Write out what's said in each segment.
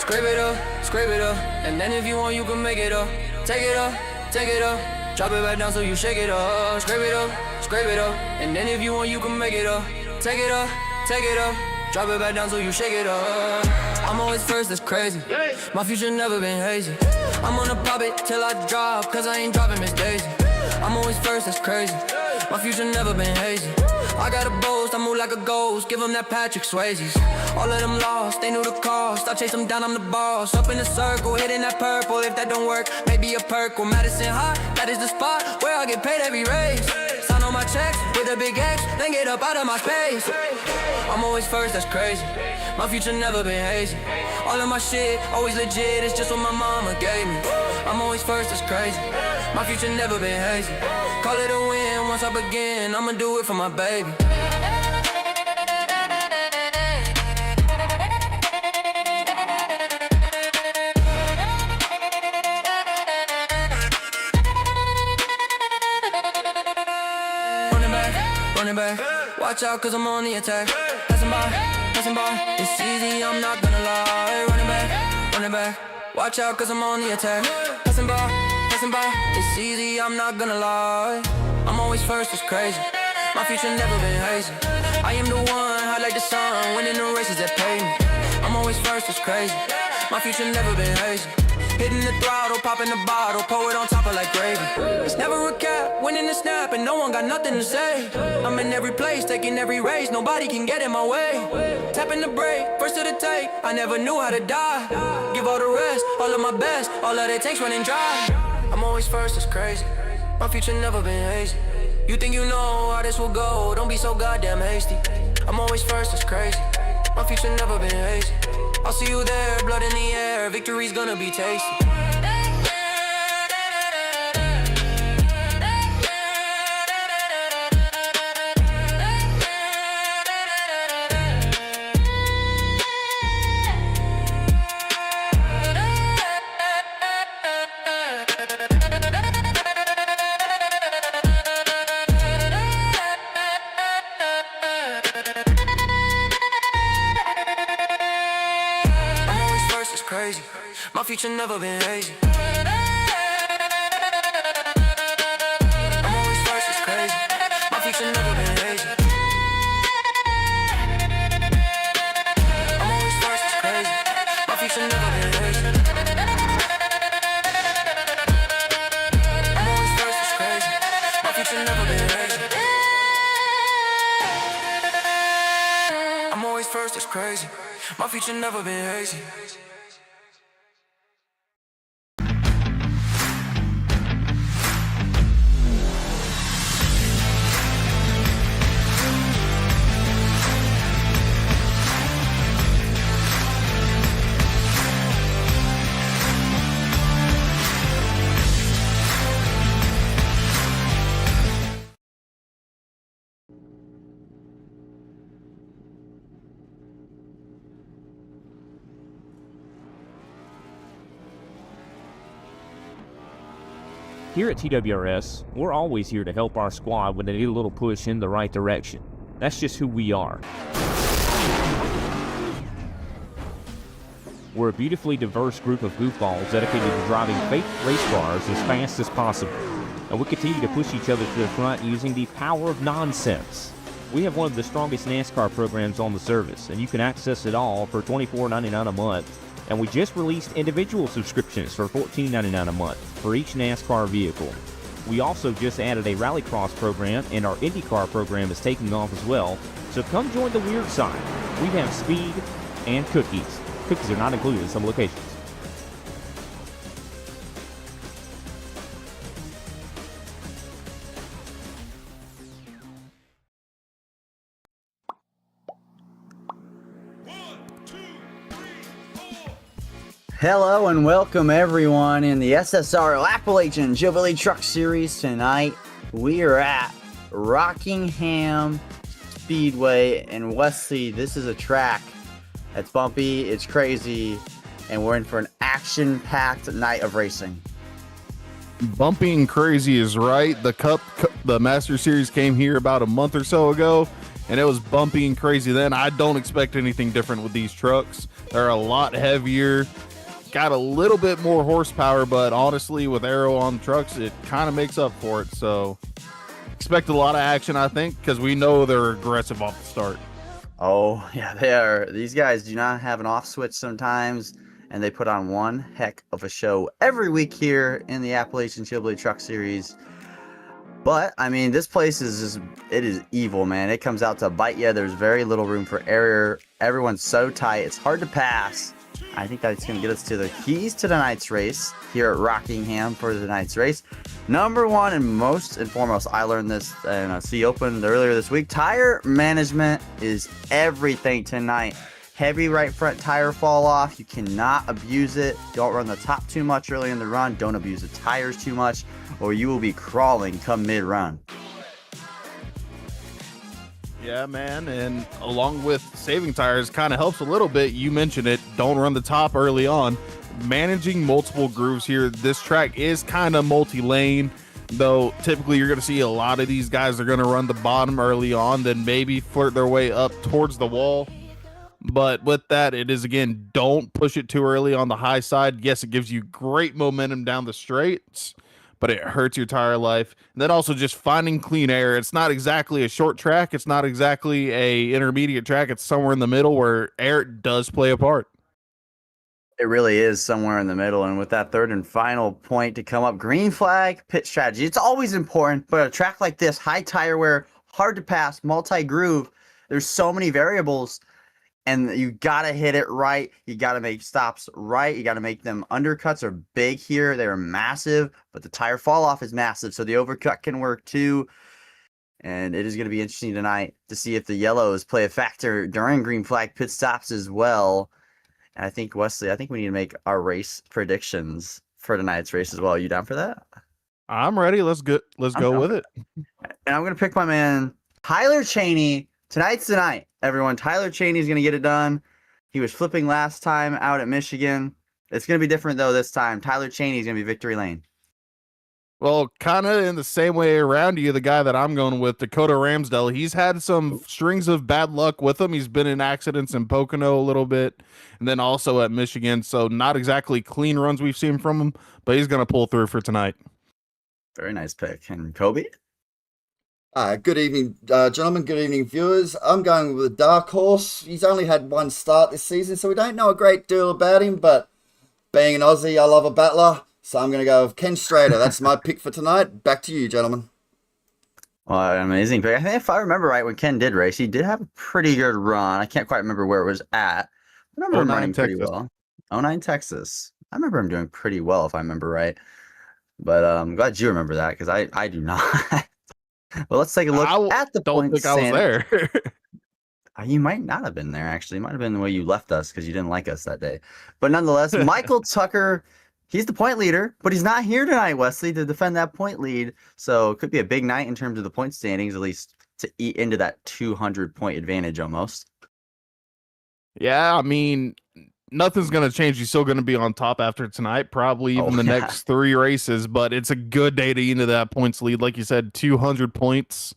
scrape it up, and then if you want, you can make it up. Take it up, drop it back down so you shake it up. Scrape it up, and then if you want, you can make it up. Take it up, drop it back down so you shake it up. I'm always first, that's crazy. My future never been hazy. I'm gonna pop it till I drop, cause I ain't dropping Miss Daisy. I'm always first, that's crazy. My future never been hazy. I got a boast, I move like a ghost. Give them that Patrick Swayze's. All of them lost, they knew the cost. I chase them down, I'm the boss. Up in the circle, hitting that purple. If that don't work, maybe a perk. Well, Madison High, that is the spot where I get paid every raise. Sign on my checks with a big X, then get up out of my space. I'm always first, that's crazy. My future never been hazy. All of my shit, always legit, it's just what my mama gave me. I'm always first, that's crazy. My future never been hazy. Call it a win, once I begin, I'ma do it for my baby. Running back, watch out cause I'm on the attack. Passing by, it's easy, I'm not gonna lie. Running back, watch out cause I'm on the attack. Passing by, it's easy, I'm not gonna lie. I'm always first, it's crazy. My future never been hazy. I am the one, hot like the sun, winning the races that pay me. I'm always first, it's crazy. My future never been hazy. Hitting the throttle, popping the bottle, pour it on top of like gravy. It's never a cap, winning the snap, and no one got nothing to say. I'm in every place, taking every race, nobody can get in my way. Tapping the brake, first to the tape, I never knew how to die. Give all the rest, all of my best, all that it takes running dry. I'm always first, it's crazy. My future never been hazy. You think you know how this will go, don't be so goddamn hasty. I'm always first, it's crazy. My future never been hazy. I'll see you there, blood in the air, victory's gonna be tasty. Crazy. My future never been hazy. I'm always first, it's crazy. My future never been hazy. I'm always first, it's crazy. My future never been hazy. I'm always first, it's crazy. My future never been hazy. I'm always first, it's crazy. My future never been hazy. Here at TWRS, we're always here to help our squad when they need a little push in the right direction. That's just who we are. We're a beautifully diverse group of goofballs dedicated to driving fake race cars as fast as possible. And we continue to push each other to the front using the power of nonsense. We have one of the strongest NASCAR programs on the service, and you can access it all for $24.99 a month. And we just released individual subscriptions for $14.99 a month for each NASCAR vehicle. We also just added a Rallycross program, and our IndyCar program is taking off as well. So come join the weird side. We have speed and cookies. Cookies are not included in some locations. Hello and welcome everyone in the SSRL Appalachian Chillbilly Truck Series. Tonight we are at Rockingham Speedway in Wesley. This is a track that's bumpy, it's crazy, and we're in for an action-packed night of racing. Bumpy and crazy is right. The Master Series came here about a month or so ago, and it was bumpy and crazy then. I don't expect anything different with these trucks. They're a lot heavier, got a little bit more horsepower, but honestly, with aero on the trucks, it kind of makes up for it. So expect a lot of action, I think, because we know they're aggressive off the start. Oh, yeah, they are. These guys do not have an off switch sometimes, and they put on one heck of a show every week here in the Appalachian Chillbilly Truck Series. But, I mean, this place is just, it is evil, man. It comes out to bite you. There's very little room for error. Everyone's so tight. It's hard to pass. I think that's going to get us to the keys to tonight's race here at Rockingham for tonight's race. Number one and most and foremost, I learned this in a C Open earlier this week. Tire management is everything tonight. Heavy right front tire fall off. You cannot abuse it. Don't run the top too much early in the run. Don't abuse the tires too much, or you will be crawling come mid-run. Yeah, man, and along with saving tires kind of helps a little bit. You mentioned it. Don't run the top early on. Managing multiple grooves here. This track is kind of multi-lane, though typically you're going to see a lot of these guys are going to run the bottom early on, then maybe flirt their way up towards the wall. But with that, it is, again, don't push it too early on the high side. Yes, it gives you great momentum down the straights, but it hurts your tire life. And then also just finding clean air. It's not exactly a short track. It's not exactly a intermediate track. It's somewhere in the middle where air does play a part. It really is somewhere in the middle. And with that third and final point to come up, green flag, pit strategy. It's always important, but a track like this, high tire wear, hard to pass, multi-groove, there's so many variables. And you got to hit it right. You got to make stops right. You got to make them undercuts are big here. They are massive, but the tire fall off is massive. So the overcut can work too. And it is going to be interesting tonight to see if the yellows play a factor during green flag pit stops as well. And I think, Wesley, I think we need to make our race predictions for tonight's race as well. Are you down for that? I'm ready. Let's go with it. And I'm going to pick my man, Tyler Cheney. Tonight's the night, everyone. Tyler Cheney is going to get it done. He was flipping last time out at Michigan. It's going to be different, though, this time. Tyler Cheney is going to be victory lane. Well, kind of in the same way around you, the guy that I'm going with, Dakota Ramsdell, he's had some strings of bad luck with him. He's been in accidents in Pocono a little bit, and then also at Michigan. So not exactly clean runs we've seen from him, but he's going to pull through for tonight. Very nice pick. And Kobe? Good evening, gentlemen. Good evening, viewers. I'm going with a dark horse. He's only had one start this season, so we don't know a great deal about him, but being an Aussie, I love a battler, so I'm going to go with Ken Strader. That's my pick for tonight. Back to you, gentlemen. Well, an amazing pick. I think if I remember right, when Ken did race, he did have a pretty good run. I can't quite remember where it was at. I remember him running pretty well. 09 Texas. I remember him doing pretty well, if I remember right. But I'm glad you remember that, because I do not. Well, let's take a look at the points. I don't think I was there. You might not have been there, actually. It might have been the way you left us because you didn't like us that day. But nonetheless, Michael Tucker, he's the point leader, but he's not here tonight, Wesley, to defend that point lead. So it could be a big night in terms of the point standings, at least to eat into that 200-point advantage almost. Yeah, I mean, nothing's going to change. He's still going to be on top after tonight, probably even the next three races, but it's a good day to into that points lead. Like you said, 200 points,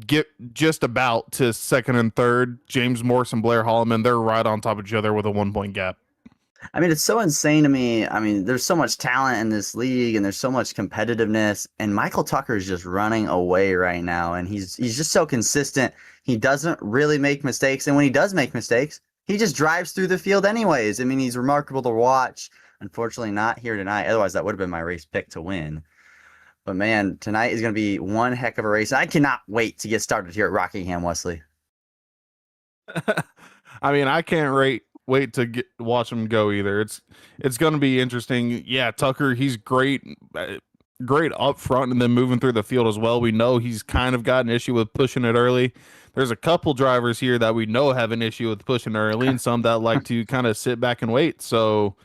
get just about to second and third. James Morse and Blair Holloman, they're right on top of each other with a 1 point gap. I mean, it's so insane to me. I mean, there's so much talent in this league and there's so much competitiveness, and Michael Tucker is just running away right now, and he's just so consistent. He doesn't really make mistakes, and when he does make mistakes, he just drives through the field anyways. I mean, he's remarkable to watch. Unfortunately, not here tonight. Otherwise, that would have been my race pick to win. But, man, tonight is going to be one heck of a race. I cannot wait to get started here at Rockingham, Wesley. I mean, I can't wait to watch him go either. It's going to be interesting. Yeah, Tucker, he's great up front and then moving through the field as well. We know he's kind of got an issue with pushing it early. There's a couple drivers here that we know have an issue with pushing early, and some that like to kind of sit back and wait. So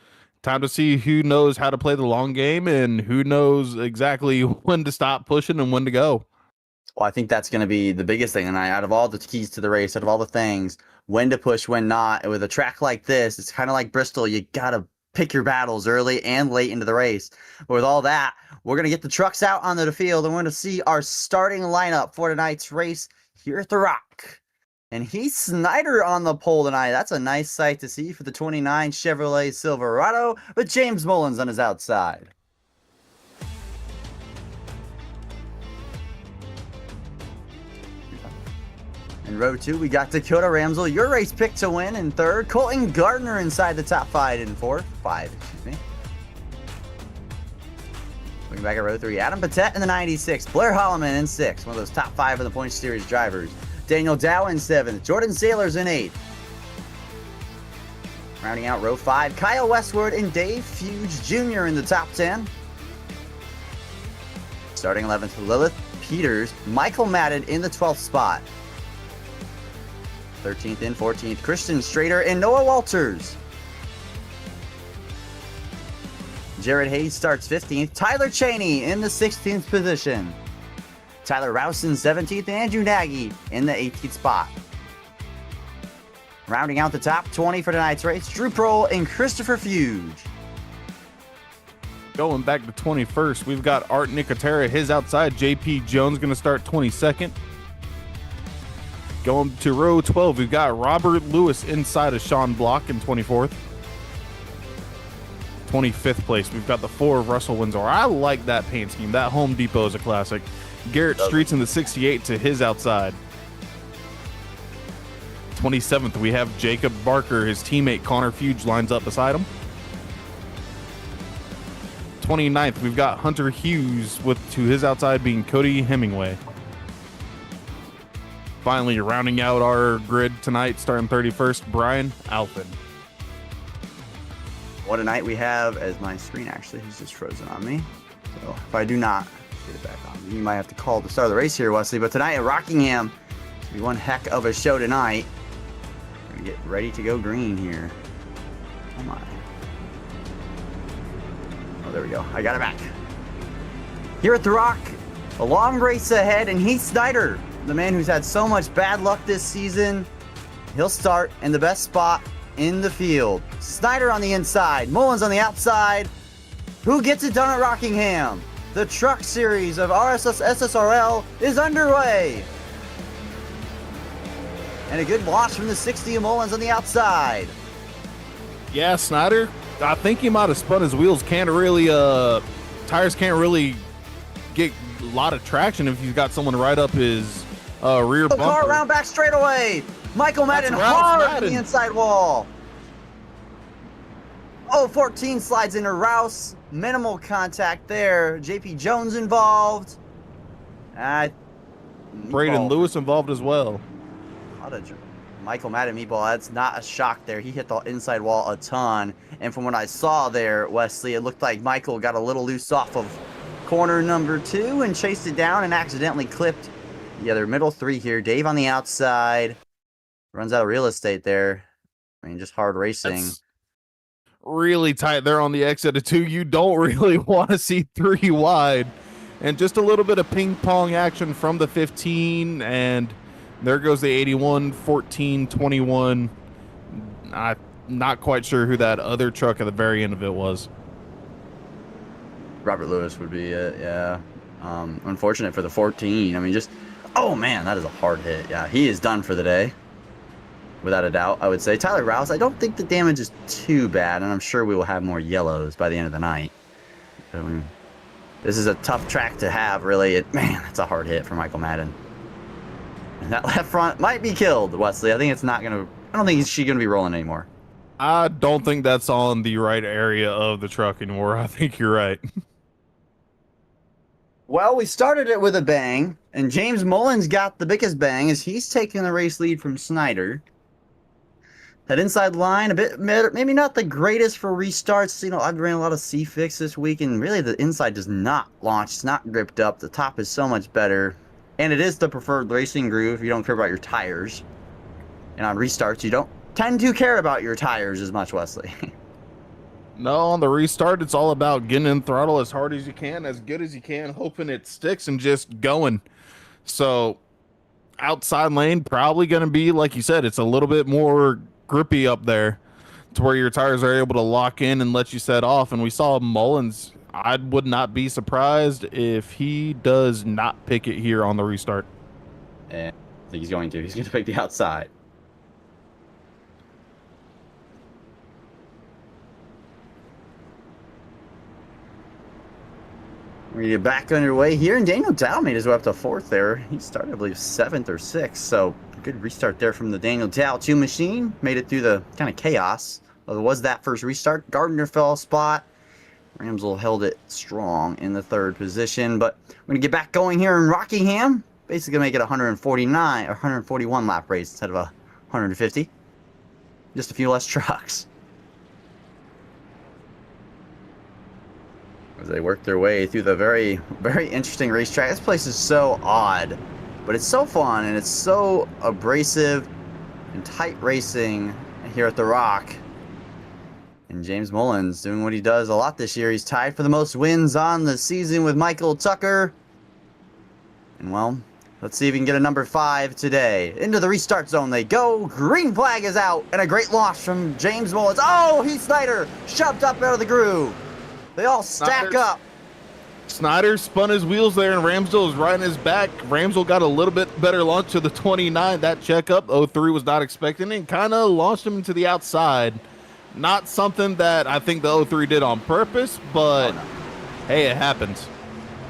time to see who knows how to play the long game and who knows exactly when to stop pushing and when to go. Well, I think that's going to be the biggest thing tonight. Out of all the keys to the race, out of all the things, when to push, when not. With a track like this, it's kind of like Bristol. You got to pick your battles early and late into the race. But with all that, we're going to get the trucks out onto the field, and we're going to see our starting lineup for tonight's race here at the Rock. And he's Snyder on the pole tonight. That's a nice sight to see for the 29 Chevrolet Silverado, with James Mullins on his outside. In row 2, we got Dakota Ramsel, your race pick to win in 3rd. Colton Gardner inside the top 5 in 4th. 5, excuse me. Looking back at row 3, Adam Patet in the 96. Blair Holloman in 6th. One of those top 5 of the Points Series drivers. Daniel Dow in 7th. Jordan Sailors in 8th. Rounding out row 5, Kyle Westwood and Dave Fuge Jr. in the top 10. Starting 11th, Lilith Peters. Michael Madden in the 12th spot. 13th and 14th, Christian Strader and Noah Walters. Jared Hayes starts 15th. Tyler Cheney in the 16th position. Tyler Rouse in 17th. Andrew Nagy in the 18th spot. Rounding out the top 20 for tonight's race, Drew Prohl and Christopher Fuge. Going back to 21st, we've got Art Nicotera, his outside. JP Jones going to start 22nd. Going to row 12, we've got Robert Lewis inside of Sean Block in 24th. 25th place, we've got the 4 of Russell Windsor. I like that paint scheme. That Home Depot is a classic. Garrett Streets in the 68 to his outside. 27th, we have Jacob Barker. His teammate Connor Fuge lines up beside him. 29th, we've got Hunter Hughes with to his outside being Cody Hemingway. Finally, rounding out our grid tonight, starting 31st, Brian Alphin. What a night we have, as my screen actually is just frozen on me. So if I do not get it back on, you might have to call the start of the race here, Wesley. But tonight at Rockingham, it's going to be one heck of a show tonight. We're going to get ready to go green here. Oh my. Oh, there we go. I got it back. Here at the Rock, a long race ahead, and Heath Snyder, the man who's had so much bad luck this season, he'll start in the best spot in the field. Snyder on the inside, Mullins on the outside. Who gets it done at Rockingham? The Truck Series of SSRL is underway. And a good launch from the 60 of Mullins on the outside. Yeah, Snyder, I think he might have spun his wheels. Tires can't really get a lot of traction if you've got someone right up his rear bumper. Car around back straightaway. Michael Madden hard on the inside wall. Oh, 14 slides into Rouse. Minimal contact there. JP Jones involved. Braden Lewis involved as well. Michael Madden meatball. That's not a shock there. He hit the inside wall a ton. And from what I saw there, Wesley, it looked like Michael got a little loose off of corner number 2 and chased it down and accidentally clipped the other middle 3 here. Dave on the outside. Runs out of real estate there. I mean, just hard racing. That's really tight there on the exit of 2. You don't really want to see 3 wide. And just a little bit of ping pong action from the 15. And there goes the 81, 14, 21. I'm not quite sure who that other truck at the very end of it was. Robert Lewis would be it, yeah. Unfortunate for the 14. I mean, oh man, that is a hard hit. Yeah, he is done for the day. Without a doubt, I would say. Tyler Rouse, I don't think the damage is too bad, and I'm sure we will have more yellows by the end of the night. I mean, this is a tough track to have, really. Man, that's a hard hit for Michael Madden. And that left front might be killed, Wesley. I think it's not going to... I don't think she's going to be rolling anymore. I don't think that's on the right area of the truck anymore. I think you're right. Well, we started it with a bang, and James Mullins got the biggest bang as he's taking the race lead from Snyder. That inside line, a bit, maybe not the greatest for restarts. You know, I've ran a lot of C-Fix this week, and really the inside does not launch. It's not gripped up. The top is so much better. And it is the preferred racing groove if you don't care about your tires. And on restarts, you don't tend to care about your tires as much, Wesley. No, on the restart, it's all about getting in throttle as hard as you can, as good as you can, hoping it sticks and just going. So outside lane, probably going to be, like you said, it's a little bit more grippy up there to where your tires are able to lock in and let you set off. And we saw Mullins. I would not be surprised if he does not pick it here on the restart. And I think he's going to. He's going to pick the outside. We get back underway here, and Daniel Dow made his way up to 4th there. He started, I believe, 7th or 6th, so good restart there from the Daniel Dow 2 machine. Made it through the kind of chaos. Well, it was that first restart. Gardner fell a spot. Wentzel held it strong in the 3rd position, but we're going to get back going here in Rockingham. Basically make it 149 or 141 lap race instead of a 150. Just a few less trucks. As they work their way through the very, very interesting racetrack. This place is so odd, but it's so fun and it's so abrasive and tight racing here at the Rock. And James Mullins doing what he does a lot this year. He's tied for the most wins on the season with Michael Tucker. And well, let's see if he can get a number 5 today. Into the restart zone they go. Green flag is out, and a great loss from James Mullins. Oh, Heath Snyder shoved up out of the groove. They all stack up. Snyder spun his wheels there, and Ramsdell is riding his back. Ramsdell got a little bit better launch to the 29. That checkup, 03 was not expecting, and kind of launched him to the outside. Not something that I think the 03 did on purpose, but hey, it happens.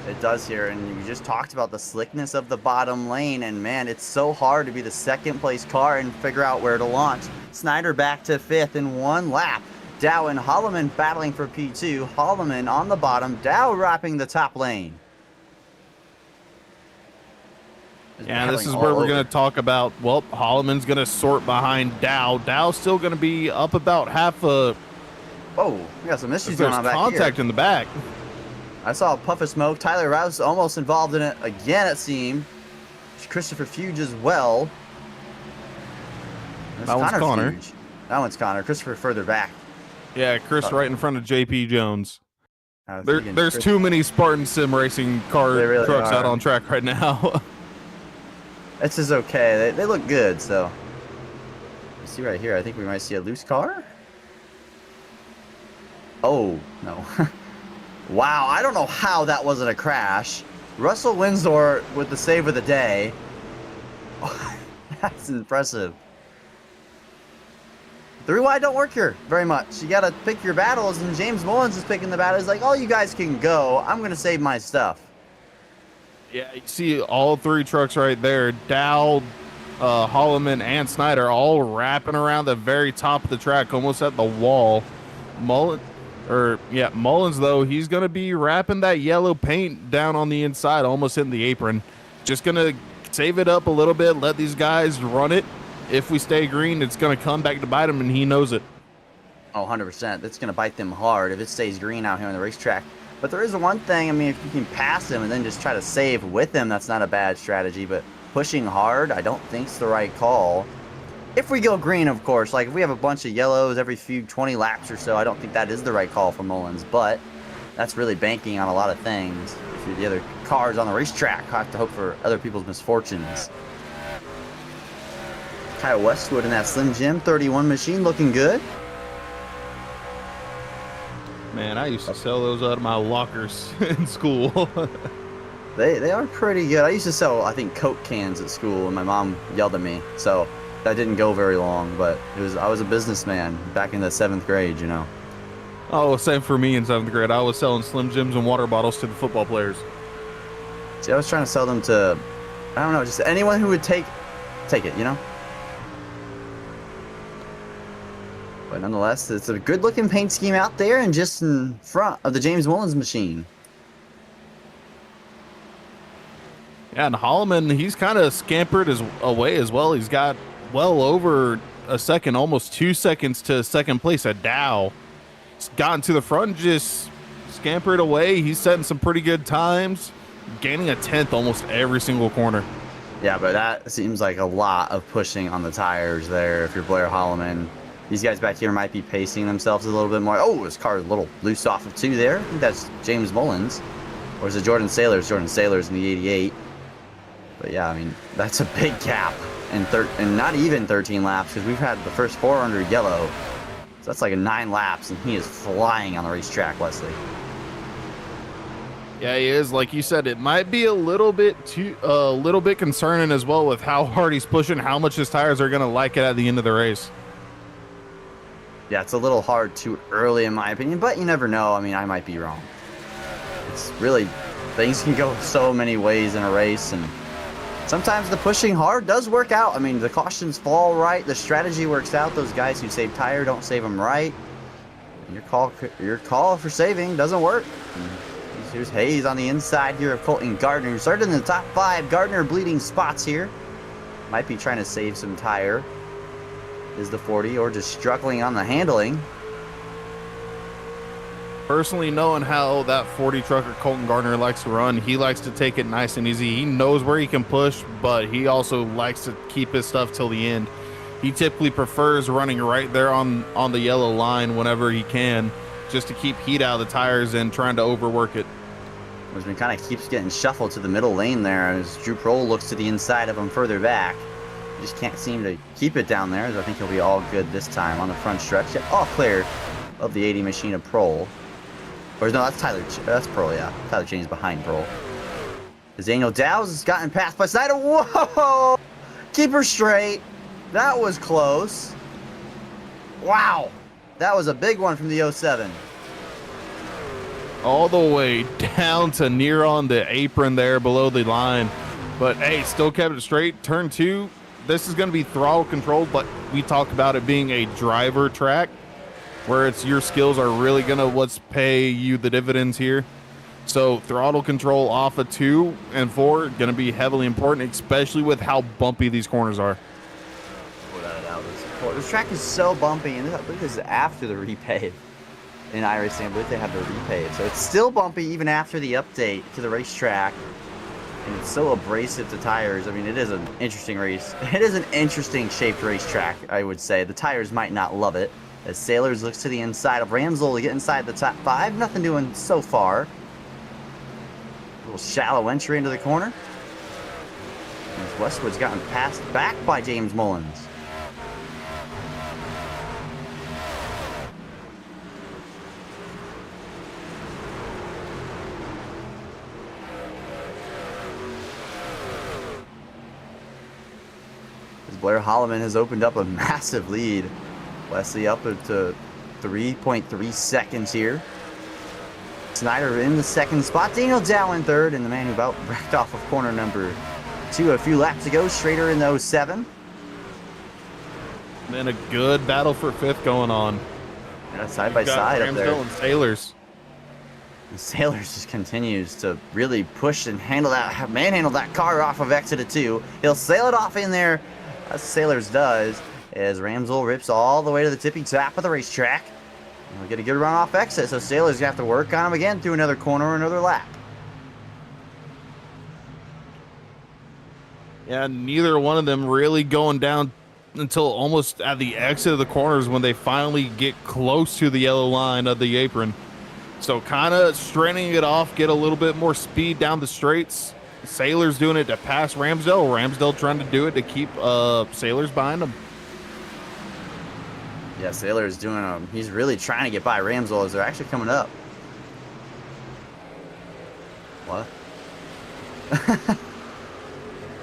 It does here, and you just talked about the slickness of the bottom lane, and man, it's so hard to be the 2nd place car and figure out where to launch. Snyder back to 5th in 1 lap. Dow and Holloman battling for P2. Holloman on the bottom. Dow wrapping the top lane. Yeah, this is where we're going to talk about, well, Holloman's going to sort behind Dow. Dow's still going to be up about half a... Oh, we got some issues going on back here. There's contact in the back. I saw a puff of smoke. Tyler Rouse almost involved in it again, it seemed. Christopher Fuge as well. That one's Connor. Fuge. That one's Connor. Christopher further back. Yeah, Chris right in front of JP Jones. There's too many Spartan Sim racing trucks out on track right now. This is okay. They look good, so. You see right here, I think we might see a loose car. Oh, no. Wow, I don't know how that wasn't a crash. Russell Windsor with the save of the day. That's impressive. 3 wide don't work here very much. You got to pick your battles, and James Mullins is picking the battles. He's like, oh, you guys can go. I'm going to save my stuff. Yeah, you see all 3 trucks right there. Dow, Holloman, and Snyder all wrapping around the very top of the track, almost at the wall. Mullins, though, he's going to be wrapping that yellow paint down on the inside, almost in the apron. Just going to save it up a little bit, let these guys run it. If we stay green, it's going to come back to bite him, and he knows it. Oh, 100%. It's going to bite them hard if it stays green out here on the racetrack. But there is one thing, I mean, if you can pass him and then just try to save with him, that's not a bad strategy. But pushing hard, I don't think is the right call. If we go green, of course. Like, if we have a bunch of yellows every few 20 laps or so, I don't think that is the right call for Mullins. But that's really banking on a lot of things. If you're the other cars on the racetrack, have to hope for other people's misfortunes. Kyle Westwood in that Slim Jim 31 machine looking good. Man, I used to sell those out of my lockers in school. They are pretty good. I used to sell, I think, Coke cans at school, and my mom yelled at me. So that didn't go very long, but I was a businessman back in the 7th grade, you know. Oh, same for me in 7th grade. I was selling Slim Jims and water bottles to the football players. See, I was trying to sell them to, I don't know, just anyone who would take it, you know? But nonetheless, it's a good-looking paint scheme out there and just in front of the James Mullins machine. Yeah, and Holloman, he's kind of scampered away as well. He's got well over a second, almost 2 seconds to 2nd place at Dow. He's gotten to the front, just scampered away. He's setting some pretty good times, gaining a 10th almost every single corner. Yeah, but that seems like a lot of pushing on the tires there if you're Blair Holloman. These guys back here might be pacing themselves a little bit more. Oh, his car is a little loose off of 2 there. I think that's James Mullins. Or is it Jordan Sailors? Jordan Sailors in the 88. But yeah, I mean, that's a big gap. And not even 13 laps, because we've had the first 4 under yellow. So that's like a 9 laps, and he is flying on the racetrack, Wesley. Yeah, he is. Like you said, it might be a little bit concerning as well with how hard he's pushing, how much his tires are going to like it at the end of the race. Yeah, it's a little hard too early in my opinion, but you never know. I mean, I might be wrong. It's really, things can go so many ways in a race, and sometimes the pushing hard does work out. I mean, the cautions fall right, the strategy works out. Those guys who save tire don't save them right. Your call for saving doesn't work. Here's Hayes on the inside here of Colton Gardner. Started in the top 5. Gardner bleeding spots here. Might be trying to save some tire. Is the 40 or just struggling on the handling? Personally, knowing how that 40 trucker Colton Gardner likes to run, he likes to take it nice and easy. He knows where he can push, but he also likes to keep his stuff till the end. He typically prefers running right there on the yellow line whenever he can, just to keep heat out of the tires and trying to overwork it. Wesman kind of keeps getting shuffled to the middle lane there as Drew Prohl looks to the inside of him further back. He just can't seem to keep it down there, so I think he'll be all good this time on the front stretch. Yeah, all clear of the 80 machine of Prohl. Or no, that's Tyler. That's Prohl, yeah. Tyler Chain's behind Prohl. As Daniel Dowes has gotten passed by Snyder. Whoa! Keep her straight. That was close. Wow. That was a big one from the 07. All the way down to near on the apron there below the line. But hey, still kept it straight. Turn 2, this is going to be throttle controlled, but we talk about it being a driver track where it's your skills are really going to what's pay you the dividends here. So throttle control off of 2 and 4 going to be heavily important, especially with how bumpy these corners are. This track is so bumpy, and I believe this is after the repave. In iRacing, I believe they have the repave. So it's still bumpy even after the update to the racetrack. And it's so abrasive to tires. I mean, it is an interesting race. It is an interesting shaped racetrack, I would say. The tires might not love it. As Sailors looks to the inside of Wentzel to get inside the top 5. Nothing doing so far. A little shallow entry into the corner. As Westwood's gotten passed back by James Mullins. Blair Holloman has opened up a massive lead. Wesley up to 3.3 seconds here. Snyder in the second spot. Daniel Dow in third, and the man who about wrecked off of corner number 2 a few laps ago. Schrader in the 07. And then a good battle for 5th going on. Yeah, side by side up there. And Sailors. The Sailors just continues to really push and manhandle that car off of exit 2. He'll sail it off in there. As Sailors does, as Ramsell rips all the way to the tippy top of the racetrack. We'll get a good run off exit, so Sailors gonna have to work on him again through another corner or another lap. Yeah, neither one of them really going down until almost at the exit of the corners when they finally get close to the yellow line of the apron. So kind of straining it off, get a little bit more speed down the straights. Sailors doing it to pass Ramsdell. Ramsdell trying to do it to keep Sailors behind him. Yeah, Sailors doing he's really trying to get by Ramsdell as they're actually coming up. What?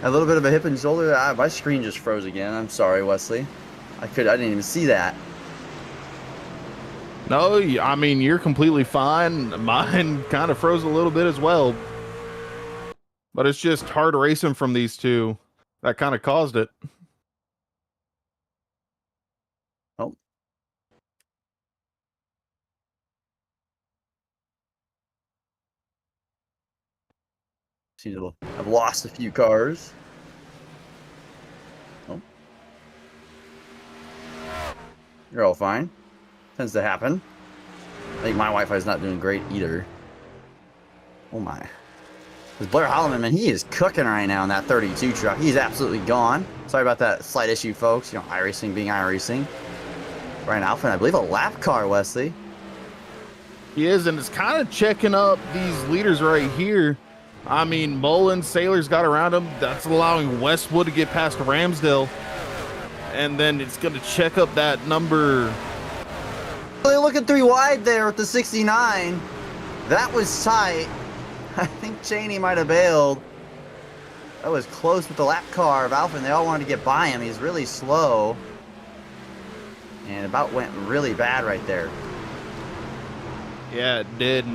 A little bit of a hip and shoulder. My screen just froze again. I'm sorry, Wesley. I didn't even see that. No, I mean, you're completely fine. Mine kind of froze a little bit as well. But it's just hard racing from these two. That kind of caused it. Oh. Seems to have lost a few cars. Oh. You're all fine. Tends to happen. I think my Wi-Fi is not doing great either. Oh my. Because Blair Holloman, man, he is cooking right now in that 32 truck. He's absolutely gone. Sorry about that slight issue, folks. You know, iRacing being iRacing. Brian Alphen, I believe a lap car, Wesley. He is, and it's kind of checking up these leaders right here. I mean, Mullins, Sailors got around him. That's allowing Westwood to get past Ramsdale. And then it's going to check up that number. They're looking 3 wide there with the 69. That was tight. I think Cheney might have bailed. That was close with the lap car of Alpha, and they all wanted to get by him. He's really slow. And about went really bad right there. Yeah, it did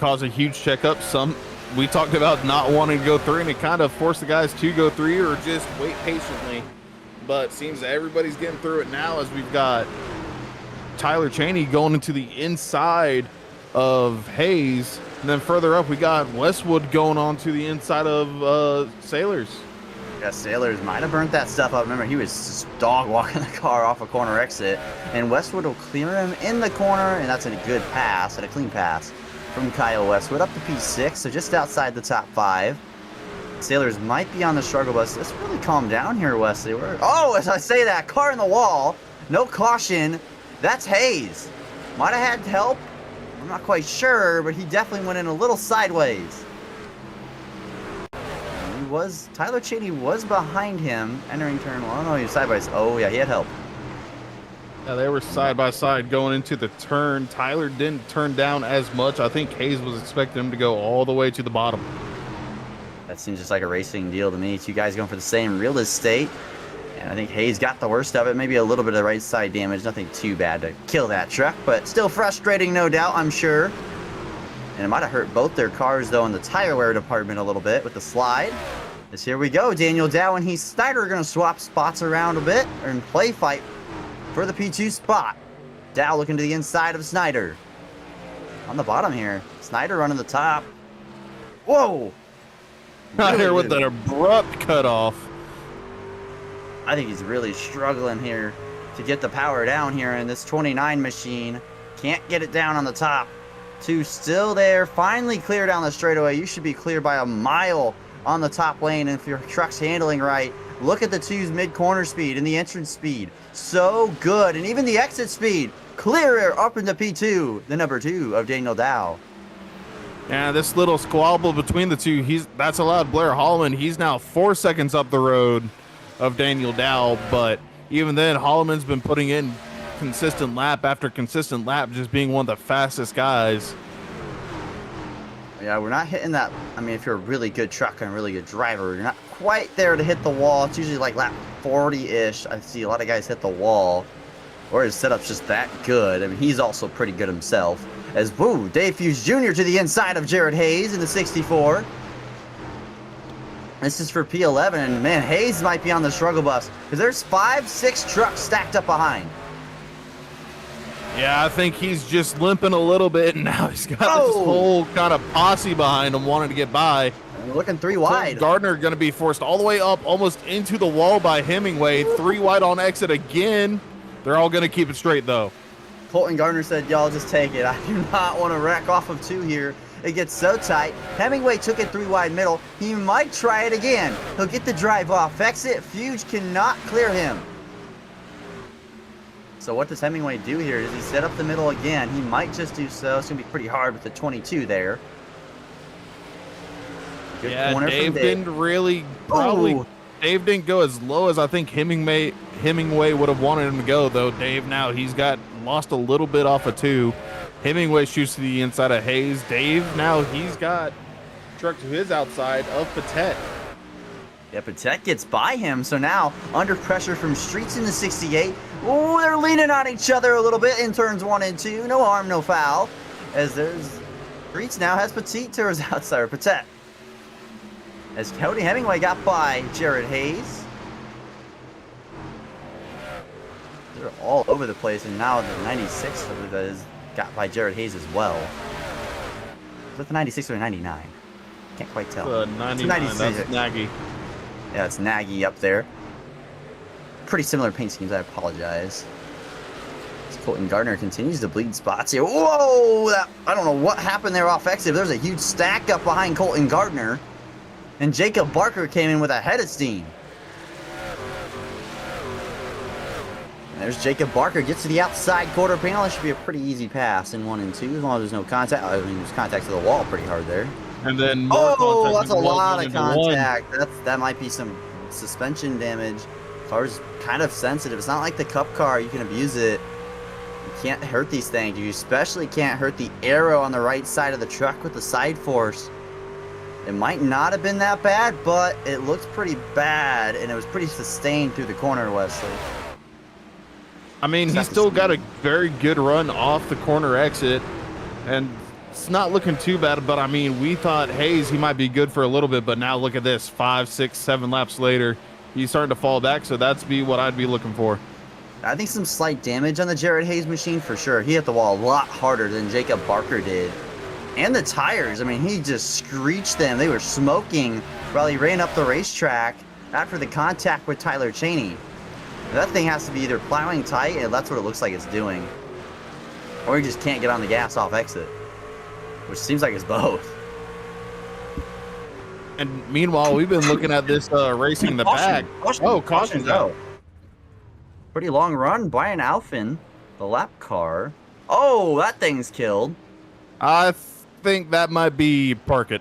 cause a huge checkup. We talked about not wanting to go 3, and it kind of forced the guys to go 3 or just wait patiently. But it seems that everybody's getting through it now as we've got Tyler Cheney going into the inside of Hayes. And then further up, we got Westwood going on to the inside of Sailors. Yeah, Sailors might have burnt that stuff up. Remember, he was just dog walking the car off a corner exit. And Westwood will clear him in the corner, and that's a good pass and a clean pass from Kyle Westwood up to P6, so just outside the top 5. Sailors might be on the struggle bus. Let's really calm down here, Wesley. Oh, as I say that, car in the wall. No caution. That's Hayes. Might have had help. I'm not quite sure, but he definitely went in a little sideways. Tyler Cheney was behind him entering turn 1. Oh, he was sideways. Oh, yeah, he had help. Yeah, they were side by side going into the turn. Tyler didn't turn down as much. I think Hayes was expecting him to go all the way to the bottom. That seems just like a racing deal to me. Two guys going for the same real estate. And I think Hayes got the worst of it. Maybe a little bit of right side damage. Nothing too bad to kill that truck, but still frustrating, no doubt, I'm sure. And it might have hurt both their cars, though, in the tire wear department a little bit with the slide. As here we go. Daniel Dow and Snyder are going to swap spots around a bit and play fight for the P2 spot. Dow looking to the inside of Snyder. On the bottom here. Snyder running the top. Whoa! Out here with an abrupt cutoff. I think he's really struggling here to get the power down here in this 29 machine. Can't get it down on the top. 2 still there. Finally clear down the straightaway. You should be clear by a mile on the top lane if your truck's handling right. Look at the 2's mid-corner speed and the entrance speed. So good. And even the exit speed. Clear up into P2, the number 2 of Daniel Dow. Yeah, this little squabble between the two, that's allowed Blair Holloman. He's now 4 seconds up the road of Daniel Dow, but even then, Holloman's been putting in consistent lap after consistent lap, just being one of the fastest guys. Yeah, we're not hitting that. I mean, if you're a really good truck and a really good driver, you're not quite there to hit the wall. It's usually like lap 40-ish. I see a lot of guys hit the wall, or his setup's just that good. I mean, he's also pretty good himself. As, woo, Dave Fuge Jr. to the inside of Jared Hayes in the 64. This is for P11, and man, Hayes might be on the struggle bus because there's 5-6 trucks stacked up behind. Yeah, I think he's just limping a little bit, and now he's got this whole kind of posse behind him wanting to get by. We're looking 3 wide. Gardner going to be forced all the way up, almost into the wall by Hemingway. 3 wide on exit again. They're all going to keep it straight, though. Colton Gardner said, y'all just take it. I do not want to wreck off of 2 here. It gets so tight. Hemingway took it 3 wide middle. He might try it again. He'll get the drive off exit. Fuge cannot clear him. So what does Hemingway do here? Does he set up the middle again? He might just do so. It's going to be pretty hard with the 22 there. Good corner Dave from didn't really Dave didn't go as low as I think Hemingway would have wanted him to go, though. Dave now he's lost a little bit off of 2. Hemingway shoots to the inside of Hayes. Dave now he's got truck to his outside of Patek. Yeah, Patek gets by him, so now under pressure from Streets in the 68. Oh, they're leaning on each other a little bit in turns 1 and 2. No harm, no foul. As there's Streets now has Petit to his outside, or Patek. As Cody Hemingway got by Jared Hayes. They're all over the place, and now the 96 is got by Jared Hayes as well. Is that the 96 or the 99? Can't quite tell. 99, that's Nagy. Yeah, it's Nagy up there. Pretty similar paint schemes, I apologize. As Colton Gardner continues to bleed spots here. Whoa! I don't know what happened there off exit. There's a huge stack up behind Colton Gardner. And Jacob Barker came in with a head of steam. And there's Jacob Barker, gets to the outside quarter panel. It should be a pretty easy pass in 1 and 2, as long as there's no contact. I mean, there's contact to the wall pretty hard there. And then that's a lot of contact. That might be some suspension damage. Car's kind of sensitive. It's not like the Cup car. You can abuse it. You can't hurt these things. You especially can't hurt the arrow on the right side of the truck with the side force. It might not have been that bad, but it looked pretty bad, and it was pretty sustained through the corner, Wesley. I mean, he's still got a very good run off the corner exit, and it's not looking too bad. But I mean, we thought Hayes, he might be good for a little bit, but now look at this, 5, 6, 7 laps later, he's starting to fall back. So that's what I'd be looking for. I think some slight damage on the Jared Hayes machine for sure. He hit the wall a lot harder than Jacob Barker did. And the tires, I mean, he just screeched them. They were smoking while he ran up the racetrack after the contact with Tyler Cheney. That thing has to be either plowing tight, and that's what it looks like it's doing, or he just can't get on the gas off exit, which seems like it's both. And meanwhile, we've been looking at this racing in the back. Caution's out. Pretty long run. Brian Alphin, the lap car. Oh, that thing's killed. I think that might be park it.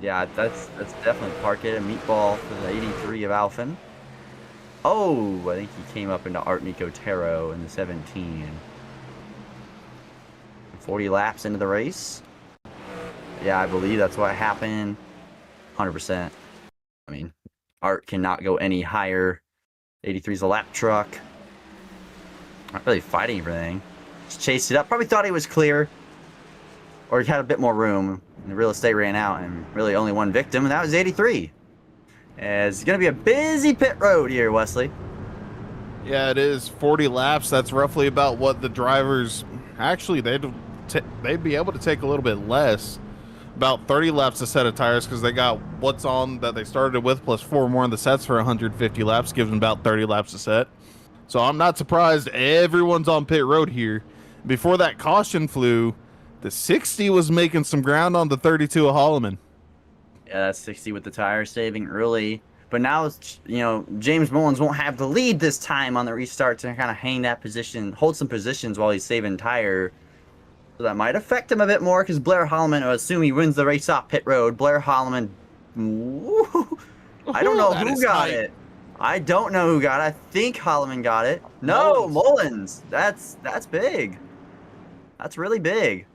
Yeah, that's definitely park it. A meatball for the 83 of Alphin. Oh, I think he came up into Art Nicotero in the 17. 40 laps into the race. Yeah, I believe that's what happened. 100%. I mean, Art cannot go any higher. 83's a lap truck. Not really fighting everything. Just chased it up. Probably thought he was clear. Or he had a bit more room. And the real estate ran out, and really only one victim, and that was 83. It's going to be a busy pit road here, Wesley. Yeah, it is 40 laps. That's roughly about what the drivers actually they'd be able to take a little bit less. About 30 laps a set of tires, because they got what's on that they started with plus 4 more in the sets for 150 laps, gives them about 30 laps a set. So I'm not surprised everyone's on pit road here. Before that caution flew, the 60 was making some ground on the 32 of Holloman. Yeah, that's 60 with the tire saving early. But now, you know, James Mullins won't have the lead this time on the restart to kind of hang that position, hold some positions while he's saving tire. So that might affect him a bit more, because Blair Holloman, I assume he wins the race off pit road. Blair Holloman, I don't know who got it. I don't know who got it. I think Holloman got it. No, Mullins. That's big. That's really big.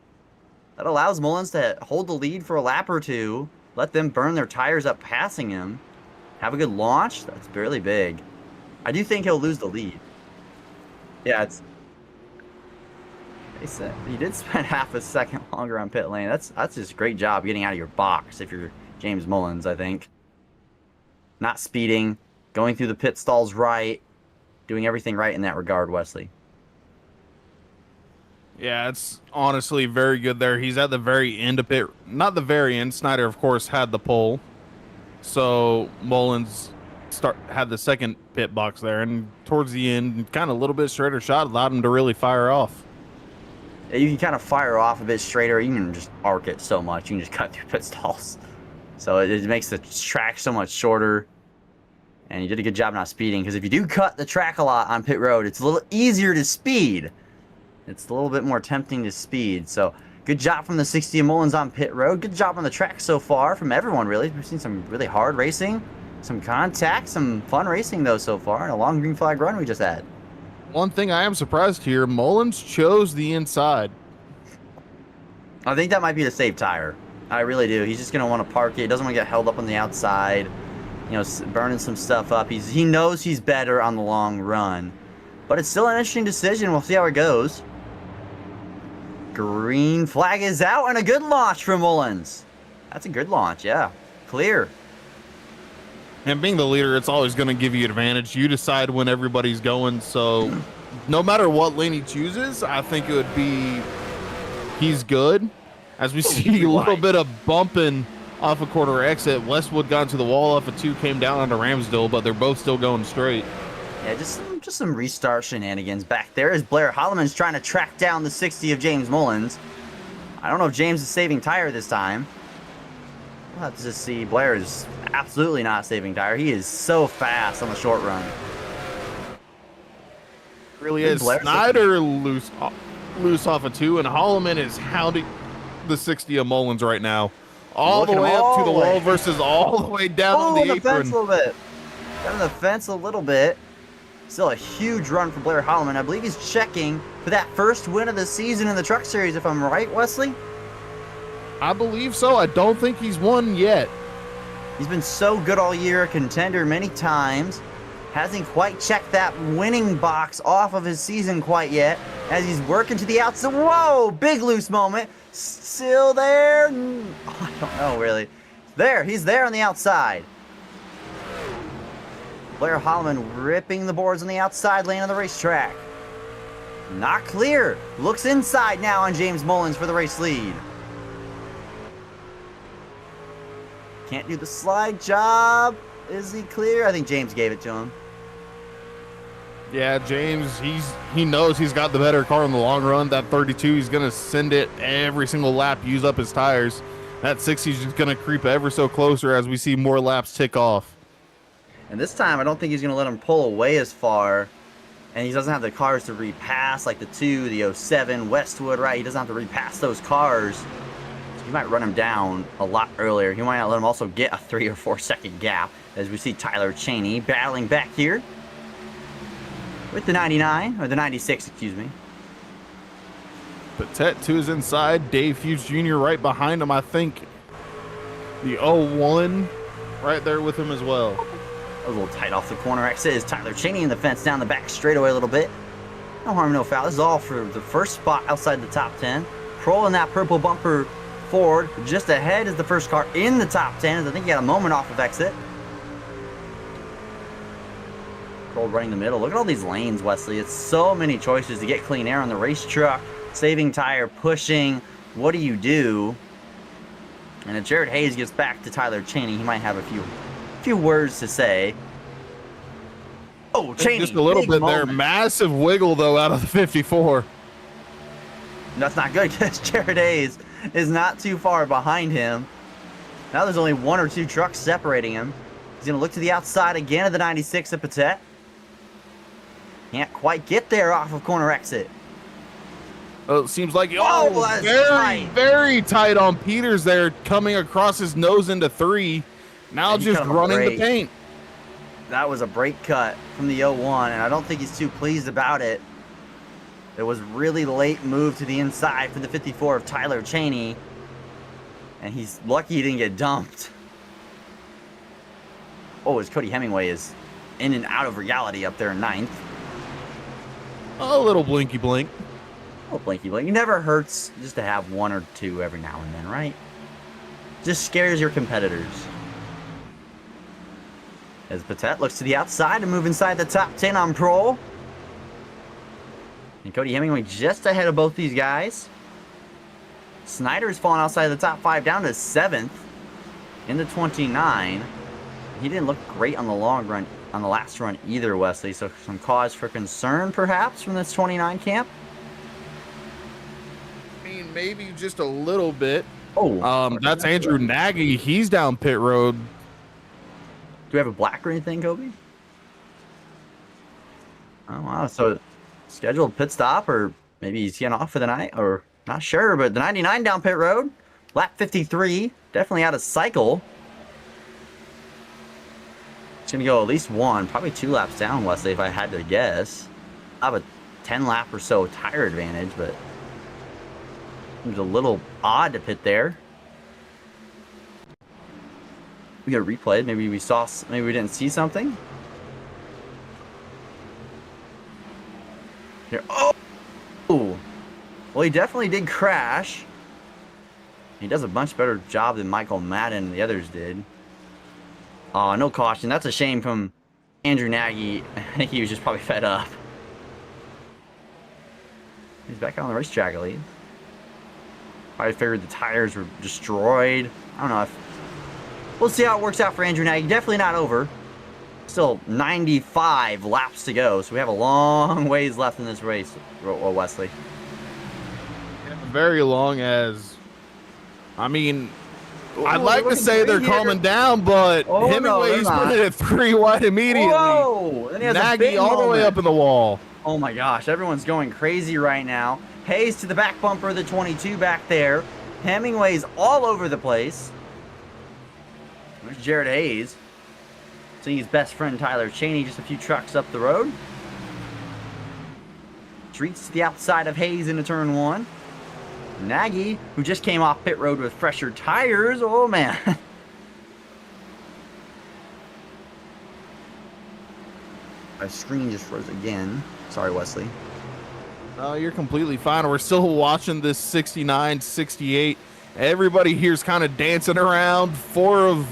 That allows Mullins to hold the lead for a lap or two, let them burn their tires up passing him, have a good launch. That's really big. I do think he'll lose the lead. Yeah, he did spend half a second longer on pit lane. That's just a great job getting out of your box if you're James Mullins, I think. Not speeding, going through the pit stalls right, doing everything right in that regard, Wesley. Yeah, it's honestly very good there. He's at the very end of pit. Not the very end. Snyder, of course, had the pole. So Mullins had the second pit box there. And towards the end, kind of a little bit straighter shot allowed him to really fire off. Yeah, you can kind of fire off a bit straighter. You can just arc it so much. You can just cut through pit stalls. So it makes the track so much shorter. And you did a good job not speeding. Because if you do cut the track a lot on pit road, it's a little easier to speed. It's a little bit more tempting to speed. So good job from the 60 of Mullins on pit road. Good job on the track so far from everyone, really. We've seen some really hard racing, some contact, some fun racing, though, so far, and a long green flag run we just had. One thing I am surprised here, Mullins chose the inside. I think that might be the safe tire. I really do. He's just going to want to park it. He doesn't want to get held up on the outside, you know, burning some stuff up. He knows he's better on the long run. But it's still an interesting decision. We'll see how it goes. Green flag is out, and a good launch for Mullins. That's a good launch, yeah. Clear. And being the leader, it's always going to give you advantage. You decide when everybody's going, so no matter what lane he chooses, I think it would be he's good. As we see a little bit of bumping off a quarter exit. Westwood got into the wall off a 2, came down onto Ramsdale, but they're both still going straight. Yeah, just some restart shenanigans back there as Blair Holloman's trying to track down the 60 of James Mullins. I don't know if James is saving tire this time. We'll have to just see. Blair is absolutely not saving tire. He is so fast on the short run. Really is. Snyder loose off a 2, and Holloman is hounding the 60 of Mullins right now. All the way up to the wall versus all the way down on the apron. Fence a little bit. Got on the fence a little bit. Still a huge run for Blair Holloman. I believe he's checking for that first win of the season in the Truck Series, if I'm right, Wesley? I believe so. I don't think he's won yet. He's been so good all year, a contender many times. Hasn't quite checked that winning box off of his season quite yet. As he's working to the outside. Whoa, big loose moment. Still there? I don't know, really. There, he's there on the outside. Blair Holloman ripping the boards on the outside lane of the racetrack. Not clear. Looks inside now on James Mullins for the race lead. Can't do the slide job. Is he clear? I think James gave it to him. Yeah, James, he knows he's got the better car in the long run. That 32, he's going to send it every single lap, use up his tires. That 60 is just going to creep ever so closer as we see more laps tick off. And this time, I don't think he's going to let him pull away as far. And he doesn't have the cars to repass, like the 2, the 07, Westwood, right? He doesn't have to repass those cars. So he might run him down a lot earlier. He might not let him also get a 3 or 4 second gap. As we see Tyler Cheney battling back here with the 99, or the 96, excuse me. Patet to his inside. Dave Fuge Jr. right behind him, I think. The 01 right there with him as well. A little tight off the corner exit is Tyler Cheney in the fence down the back straightaway a little bit. No harm, no foul. This is all for the first spot outside the top 10. Kroll in that purple bumper Ford. Just ahead is the first car in the top 10. As I think he had a moment off of exit. Kroll running the middle. Look at all these lanes, Wesley. It's so many choices to get clean air on the race truck. Saving tire, pushing. What do you do? And if Jared Hayes gets back to Tyler Cheney, he might have a few words to say. Oh, Cheney. Just a little bit there. Massive wiggle, though, out of the 54. That's not good because Jared Hayes is not too far behind him. Now there's only 1 or 2 trucks separating him. He's going to look to the outside again of the 96 at Patet. Can't quite get there off of corner exit. Oh, it seems like that's tight. Very tight on Peters there, coming across his nose into 3. Now And just running the paint. That was a brake cut from the 01, and I don't think he's too pleased about it. It was really late move to the inside for the 54 of Tyler Cheney, and he's lucky he didn't get dumped. Oh, as Cody Hemingway is in and out of reality up there in 9th. A little blinky blink. Oh, blinky blink. It never hurts just to have 1 or 2 every now and then, right? Just scares your competitors. As Patet looks to the outside to move inside the top 10 on Prohl. And Cody Hemingway just ahead of both these guys. Snyder's fallen outside the top 5 down to 7th in the 29. He didn't look great on the long run, on the last run either, Wesley. So some cause for concern, perhaps, from this 29 camp. I mean, maybe just a little bit. Oh, that's Andrew Nagy. He's down pit road. Do we have a black or anything, Kobe? Oh, wow. So scheduled pit stop, or maybe he's getting off for the night, or not sure. But the 99 down pit road, lap 53, definitely out of cycle. It's going to go at least 1, probably 2 laps down, Wesley, if I had to guess. I have a 10 lap or so tire advantage, but it was a little odd to pit there. We got replayed. Maybe we didn't see something. Here. Oh! Well, he definitely did crash. He does a much better job than Michael Madden and the others did. Oh, no caution. That's a shame from Andrew Nagy. I think he was just probably fed up. He's back on the racetrack, at least. I figured the tires were destroyed. I don't know if... We'll see how it works out for Andrew Nagy. Definitely not over. Still 95 laps to go, so we have a long ways left in this race, Wesley. Very long as... I mean... I'd like to say they're calming down, but Hemingway's putting it 3 wide immediately. Whoa! And he has Nagy all the way up in the wall. Oh my gosh, everyone's going crazy right now. Hayes to the back bumper of the 22 back there. Hemingway's all over the place. There's Jared Hayes. Seeing his best friend Tyler Cheney just a few trucks up the road. Treats to the outside of Hayes into turn 1. Nagy, who just came off pit road with fresher tires. Oh, man. My screen just froze again. Sorry, Wesley. No, you're completely fine. We're still watching this 69, 68. Everybody here's kind of dancing around. Four's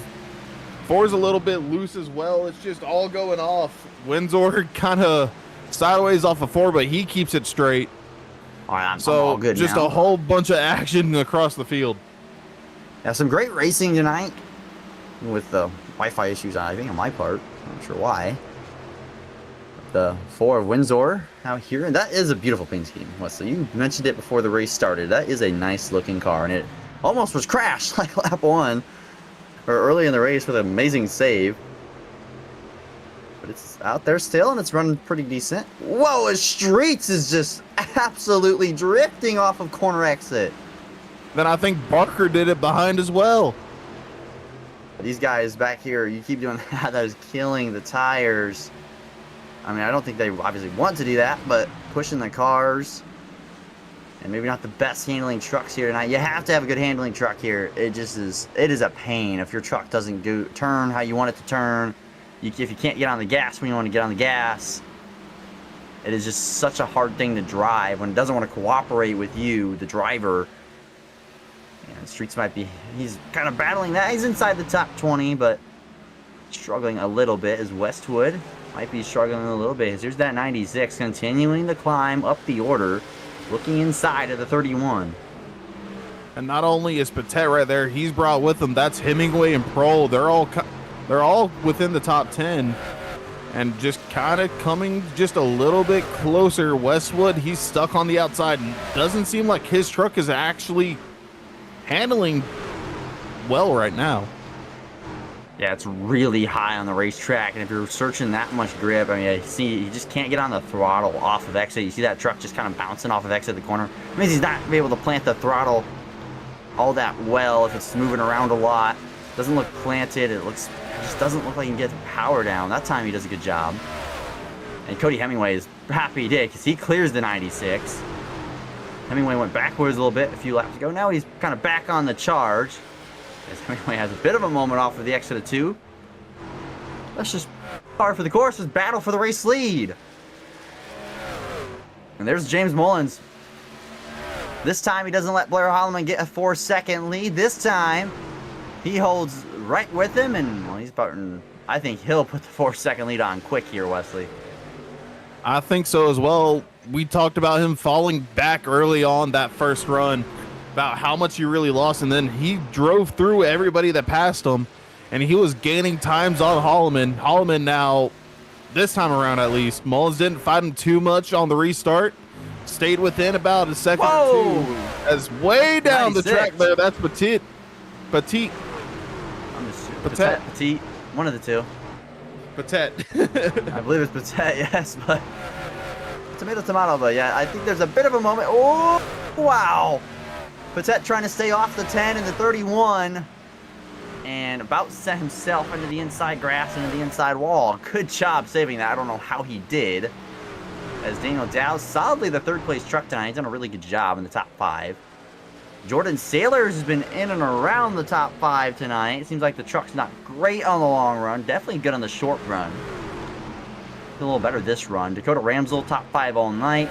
a little bit loose as well. It's just all going off. Wentzel kind of sideways off of 4, but he keeps it straight. All right, I'm So all good just now. a whole bunch of action across the field. Yeah, some great racing tonight with the Wi-Fi issues, I think, on my part. I'm not sure why. The 4 of Wentzel out here, and that is a beautiful paint scheme, Wesley. You mentioned it before the race started. That is a nice looking car, and it almost was crashed like lap 1 or early in the race with an amazing save. But it's out there still, and it's running pretty decent. Whoa, his Streets is just absolutely drifting off of corner exit. Then I think Barker did it behind as well. These guys back here, you keep doing that, that is killing the tires. I mean, I don't think they obviously want to do that, but pushing the cars, and maybe not the best handling trucks here tonight. You have to have a good handling truck here. It is a pain if your truck doesn't turn how you want it to turn. If you can't get on the gas when you want to get on the gas, it is just such a hard thing to drive when it doesn't want to cooperate with you, the driver. And Streets might be, he's kind of battling that. He's inside the top 20, but struggling a little bit as Westwood might be struggling a little bit. Here's that 96 continuing to climb up the order, looking inside of the 31. And not only is Patet right there, he's brought with him. That's Hemingway and Prohl. They're all within the top 10, and just kind of coming just a little bit closer. Westwood, he's stuck on the outside, and doesn't seem like his truck is actually handling well right now. Yeah, it's really high on the racetrack, and if you're searching that much grip, I mean, I see you just can't get on the throttle off of exit. You see that truck just kind of bouncing off of exit the corner. It means he's not be able to plant the throttle all that well if it's moving around a lot. Doesn't look planted. It just doesn't look like he can get the power down. That time he does a good job. And Cody Hemingway is happy he did because he clears the 96. Hemingway went backwards a little bit a few laps ago. Now he's kind of back on the charge. As Hemingway has a bit of a moment off of the exit of 2. That's just par for the course. It's battle for the race lead. And there's James Mullins. This time he doesn't let Blair Holloman get a 4-second lead. This time he holds right with him, and well, he's about, I think he'll put the 4-second lead on quick here, Wesley. I think so as well. We talked about him falling back early on that first run, about how much he really lost, and then he drove through everybody that passed him, and he was gaining times on Holloman. Holloman now, this time around at least, Mullins didn't fight him too much on the restart. Stayed within about a second or two. As way down 96. the track there, that's Petit. I'm just Patet. Petit, one of the two. Patet. I believe it's Patet, yes, but tomato, but yeah, I think there's a bit of a moment. Oh, wow. Patet trying to stay off the 10 and the 31, and about to set himself into the inside grass, into the inside wall. Good job saving that. I don't know how he did. As Daniel Dow's solidly the 3rd place truck tonight. He's done a really good job in the top 5. Jordan Sailors has been in and around the top 5 tonight. It seems like the truck's not great on the long run. Definitely good on the short run. A little better this run. Dakota Ramsel, top 5 all night.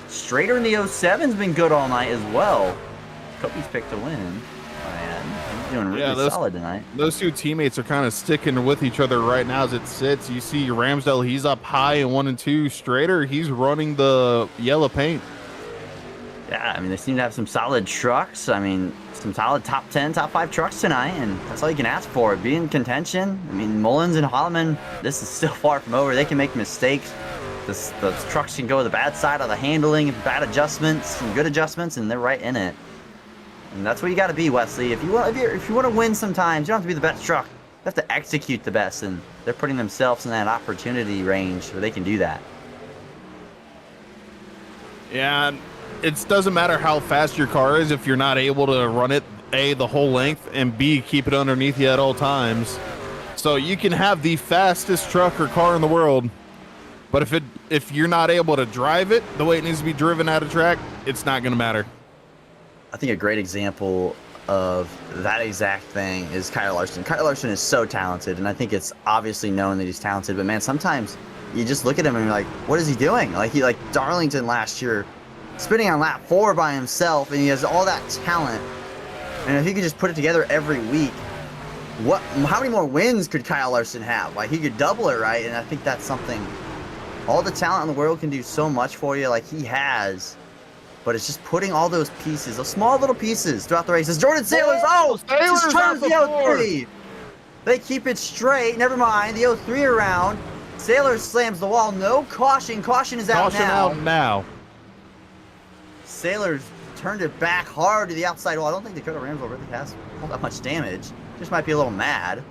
Strader in the 07's been good all night as well. Kobe's picked to win. Man, he's doing really solid tonight. Those two teammates are kind of sticking with each other right now as it sits. You see Ramsdale, he's up high in 1 and 2. Strader, he's running the yellow paint. Yeah, I mean, they seem to have some solid trucks. I mean, some solid top 10, top 5 trucks tonight, and that's all you can ask for. Be in contention. I mean, Mullins and Holloman, this is still far from over. They can make mistakes. The trucks can go to the bad side of the handling, bad adjustments, and good adjustments, and they're right in it. And that's what you got to be, Wesley. If you want to win sometimes, you don't have to be the best truck. You have to execute the best, and they're putting themselves in that opportunity range where they can do that. Yeah, it doesn't matter how fast your car is if you're not able to run it, A, the whole length, and B, keep it underneath you at all times. So you can have the fastest truck or car in the world, but if you're not able to drive it the way it needs to be driven at a track, it's not going to matter. I think a great example of that exact thing is Kyle Larson. Kyle Larson is so talented, and I think it's obviously known that he's talented, but man, sometimes you just look at him and you're like, what is he doing? Like Darlington last year, spinning on lap 4 by himself, and he has all that talent. And if he could just put it together every week, how many more wins could Kyle Larson have? Like, he could double it, right? And I think that's something, all the talent in the world can do so much for you, like he has. But it's just putting all those pieces, those small little pieces throughout the races. Jordan Sailors, just turns the 03. They keep it straight. Never mind, the 03 around. Sailors slams the wall. No caution. Caution is out now. Caution out now. Sailors turned it back hard to the outside wall. I don't think Dakota Ramsell really has all that much damage. Just might be a little mad.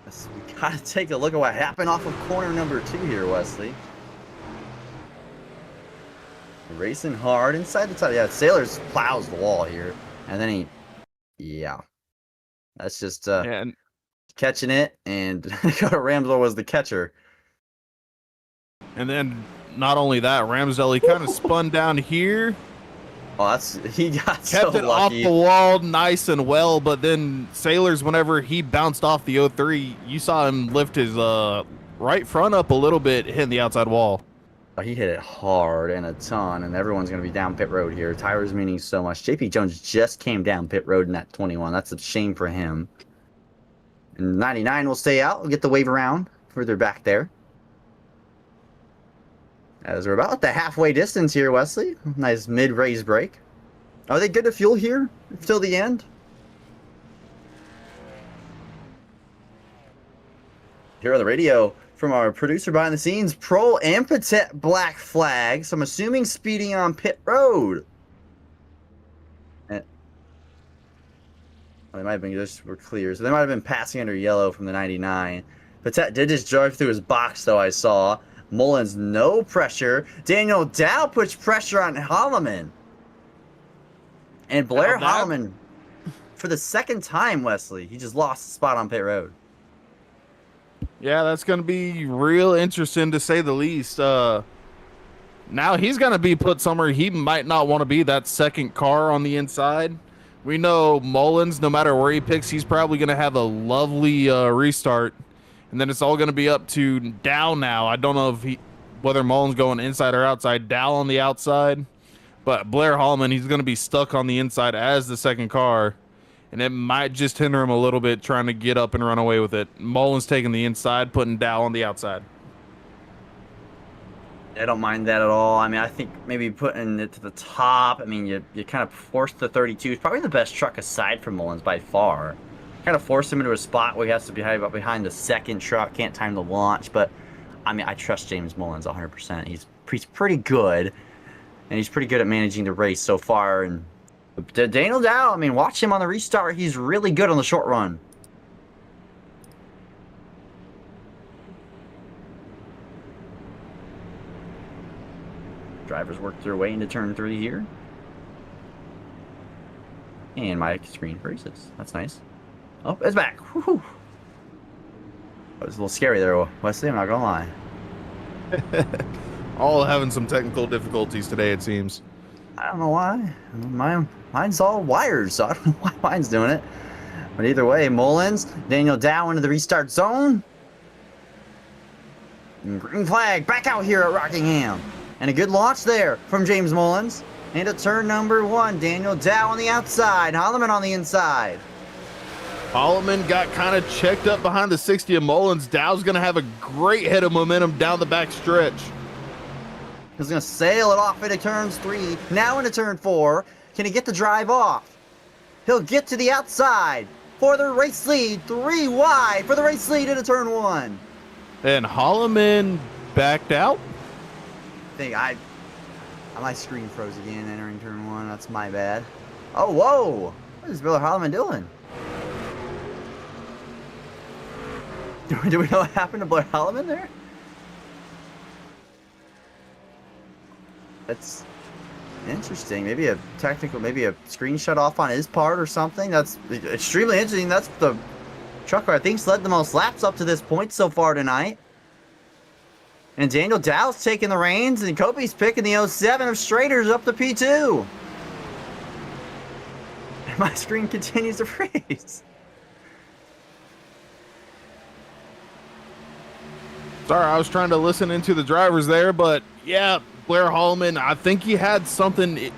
We gotta take a look at what happened off of corner number 2 here, Wesley. Racing hard inside the top. Yeah, Sailors plows the wall here. And then that's just catching it, and Dakota Ramsell was the catcher. And then not only that, Ramsell, he kind of spun down here. Oh, he got kept so it lucky. Off the wall nice and well, but then Sailors, whenever he bounced off the 03, you saw him lift his right front up a little bit, hitting the outside wall. Oh, he hit it hard and a ton, and everyone's going to be down pit road here. Tires meaning so much. JP Jones just came down pit road in that 21. That's a shame for him. And 99 will stay out. We'll get the wave around further back there. As we're about the halfway distance here, Wesley. Nice mid-race break. Are they good to fuel here till the end? Here on the radio from our producer behind the scenes, Pro and Petit black flag. So I'm assuming speeding on pit road. They might have been just were clear, so they might have been passing under yellow from the 99. Petit did just drive through his box, though, I saw. Mullins, no pressure. Daniel Dow puts pressure on Holloman. And Blair Holloman, for the second time, Wesley, he just lost the spot on pit road. Yeah, that's going to be real interesting, to say the least. Now he's going to be put somewhere he might not want to be, that second car on the inside. We know Mullins, no matter where he picks, he's probably going to have a lovely restart. And then it's all going to be up to Dow now. I don't know whether Mullins going inside or outside. Dow on the outside. But Blair Holloman, he's going to be stuck on the inside as the second car. And it might just hinder him a little bit trying to get up and run away with it. Mullins taking the inside, putting Dow on the outside. I don't mind that at all. I mean, I think maybe putting it to the top. I mean, you kind of forced the 32. It's probably the best truck aside from Mullins by far. Kind of forced him into a spot where he has to be behind the second truck. Can't time the launch. But, I mean, I trust James Mullins 100%. He's pretty good. And he's pretty good at managing the race so far. And Daniel Dow, I mean, watch him on the restart. He's really good on the short run. Drivers work their way into turn 3 here. And my screen freezes. That's nice. Oh, it's back. Woo-hoo. That was a little scary there, Wesley. I'm not going to lie. All having some technical difficulties today, it seems. I don't know why. Mine's all wired, so I don't know why mine's doing it. But either way, Mullins, Daniel Dow into the restart zone. And green flag back out here at Rockingham. And a good launch there from James Mullins. Into turn number 1, Daniel Dow on the outside, Holloman on the inside. Holloman got kind of checked up behind the 60 of Mullins. Dow's going to have a great head of momentum down the back stretch. He's going to sail it off into turns 3, now into turn 4. Can he get the drive off? He'll get to the outside for the race lead, 3 wide for the race lead into turn 1. And Holloman backed out. I think my screen froze again entering turn 1. That's my bad. Oh, whoa. What is Blair Holloman doing? Do we know what happened to Blair Holloman there? That's interesting. Maybe a screenshot off on his part or something. That's extremely interesting. That's the truck I think's led the most laps up to this point so far tonight. And Daniel Dow's taking the reins, and Kobe's picking the 07 of Straders up to P2. And my screen continues to freeze. Sorry, I was trying to listen into the drivers there, but yeah, Blair Hallman, I think he had something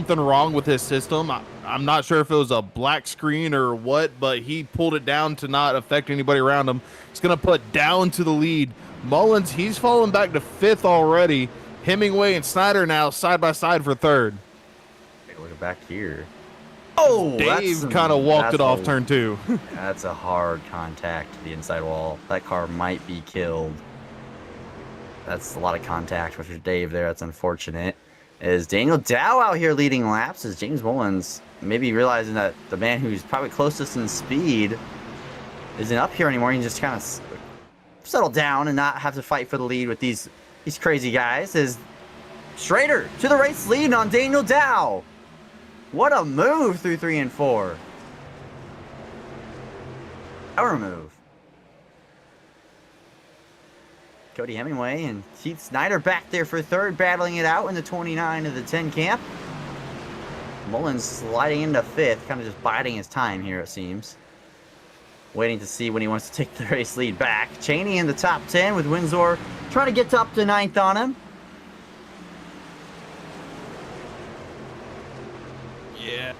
wrong with his system. I'm not sure if it was a black screen or what, but he pulled it down to not affect anybody around him. He's going to put down to the lead. Mullins, he's fallen back to 5th already. Hemingway and Snyder now side by side for 3rd. Take a look back here. Oh, Dave kind of walked it off turn 2. That's a hard contact to the inside wall. That car might be killed. That's a lot of contact with Dave there. That's unfortunate. Is Daniel Dow out here leading laps? Is James Mullins maybe realizing that the man who's probably closest in speed isn't up here anymore? He can just kind of settle down and not have to fight for the lead with these crazy guys. Is Schrader to the race lead on Daniel Dow. What a move through 3 and 4. Power move. Cody Hemingway and Keith Snyder back there for 3rd, battling it out in the 29 of the 10 camp. Mullins sliding into 5th, kind of just biding his time here, it seems. Waiting to see when he wants to take the race lead back. Cheney in the top 10 with Windsor trying to get up to 9th on him. Yeah,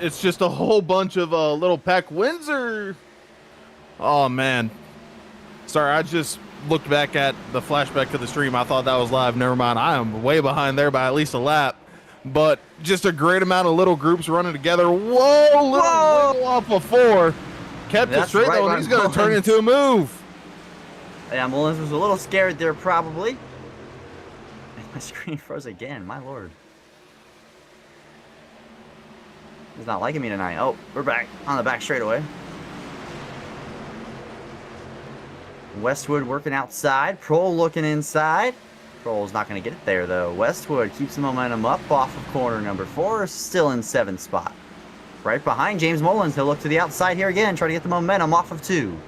it's just a whole bunch of little pack. Windsor. Oh, man. Sorry, I just looked back at the flashback to the stream. I thought that was live. Never mind. I am way behind there by at least a lap. But just a great amount of little groups running together. Whoa, little wiggle off of 4. Kept it straight, though, and he's going to turn into a move. Yeah, Mullins was a little scared there, probably. And my screen froze again. My lord. He's not liking me tonight. Oh, we're back on the back straightaway. Westwood working outside. Prohl looking inside. Prohl's not going to get it there, though. Westwood keeps the momentum up off of corner number 4. Still in 7th spot. Right behind James Mullins. He'll look to the outside here again. Try to get the momentum off of 2.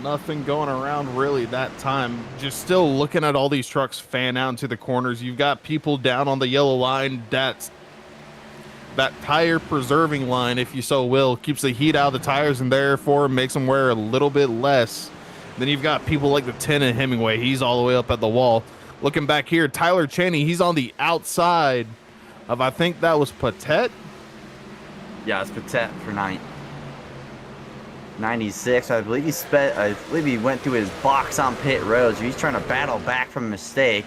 Nothing going around really that time. Just still looking at all these trucks fan out into the corners. You've got people down on the yellow line. That tire preserving line, if you so will, keeps the heat out of the tires and therefore makes them wear a little bit less. Then you've got people like the 10 and Hemingway. He's all the way up at the wall. Looking back here, Tyler Cheney, he's on the outside of, I think that was Patet. Yeah, it's Patet for 9th. 96. I believe he went through his box on pit road, so he's trying to battle back from a mistake.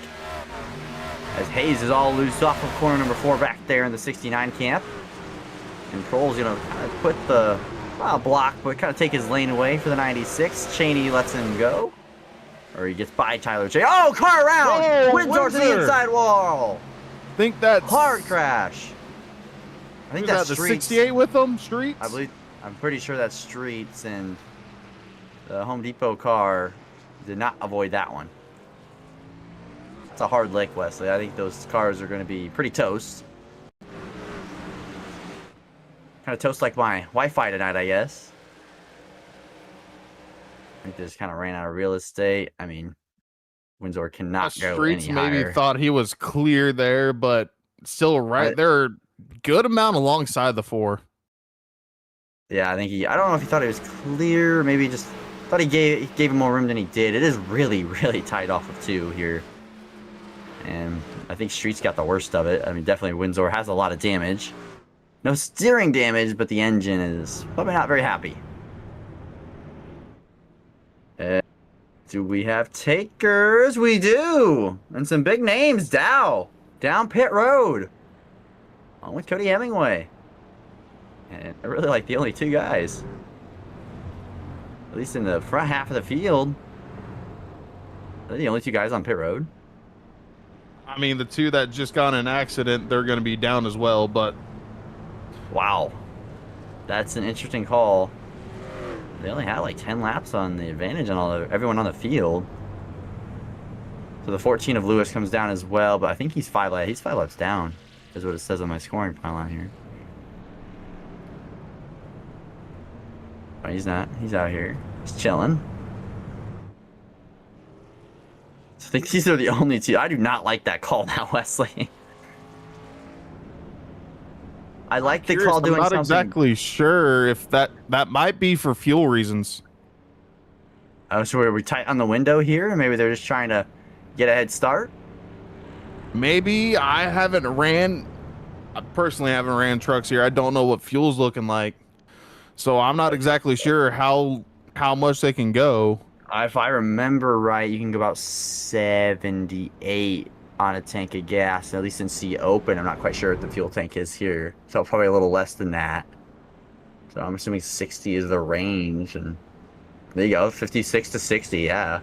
As Hayes is all loose off of corner number 4 back there in the 69 camp. And Prohl's gonna kind of put the block, but kind of take his lane away for the 96. Cheney lets him go. Or he gets by Tyler Cheney. Oh, car around! Whoa, Windsor to the inside wall! I think that's Hard crash. I think that's the Streets. 68 with them, Streets? I'm pretty sure that's Streets, and the Home Depot car did not avoid that one. It's a hard lick, Wesley. I think those cars are going to be pretty toast. Kind of toast like my Wi-Fi tonight, I guess. I think they just kind of ran out of real estate. I mean, Windsor cannot go Streets any maybe higher. thought he was clear there, but still right there. Good amount alongside the 4. Yeah, I don't know if he thought it was clear. Maybe he just thought he gave him more room than he did. It is really, really tight off of 2 here. And I think Streets got the worst of it. I mean, definitely Windsor has a lot of damage. No steering damage, but the engine is probably not very happy. Do we have takers? We do! And some big names. Dow. Down pit road. On with Cody Hemingway. And I really like the only 2 guys. At least in the front half of the field. Are they the only 2 guys on pit road? I mean, the 2 that just got in an accident, they're going to be down as well, but... Wow. That's an interesting call. They only had like 10 laps on the advantage on everyone on the field. So the 14 of Lewis comes down as well, but I think he's 5 laps down, is what it says on my scoring pylon here. No, he's not. He's out here. He's chilling. I think these are the only two. I do not like that call now, Wesley. I like the call doing I'm not something. exactly sure if that might be for fuel reasons. Oh, so we're tight on the window here? Maybe they're just trying to get a head start? Maybe. I personally haven't ran trucks here. I don't know what fuel's looking like. So I'm not exactly sure how much they can go. If I remember right, you can go about 78 on a tank of gas, at least in C open. I'm not quite sure what the fuel tank is here. So probably a little less than that. So I'm assuming 60 is the range. And there you go, 56 to 60, yeah.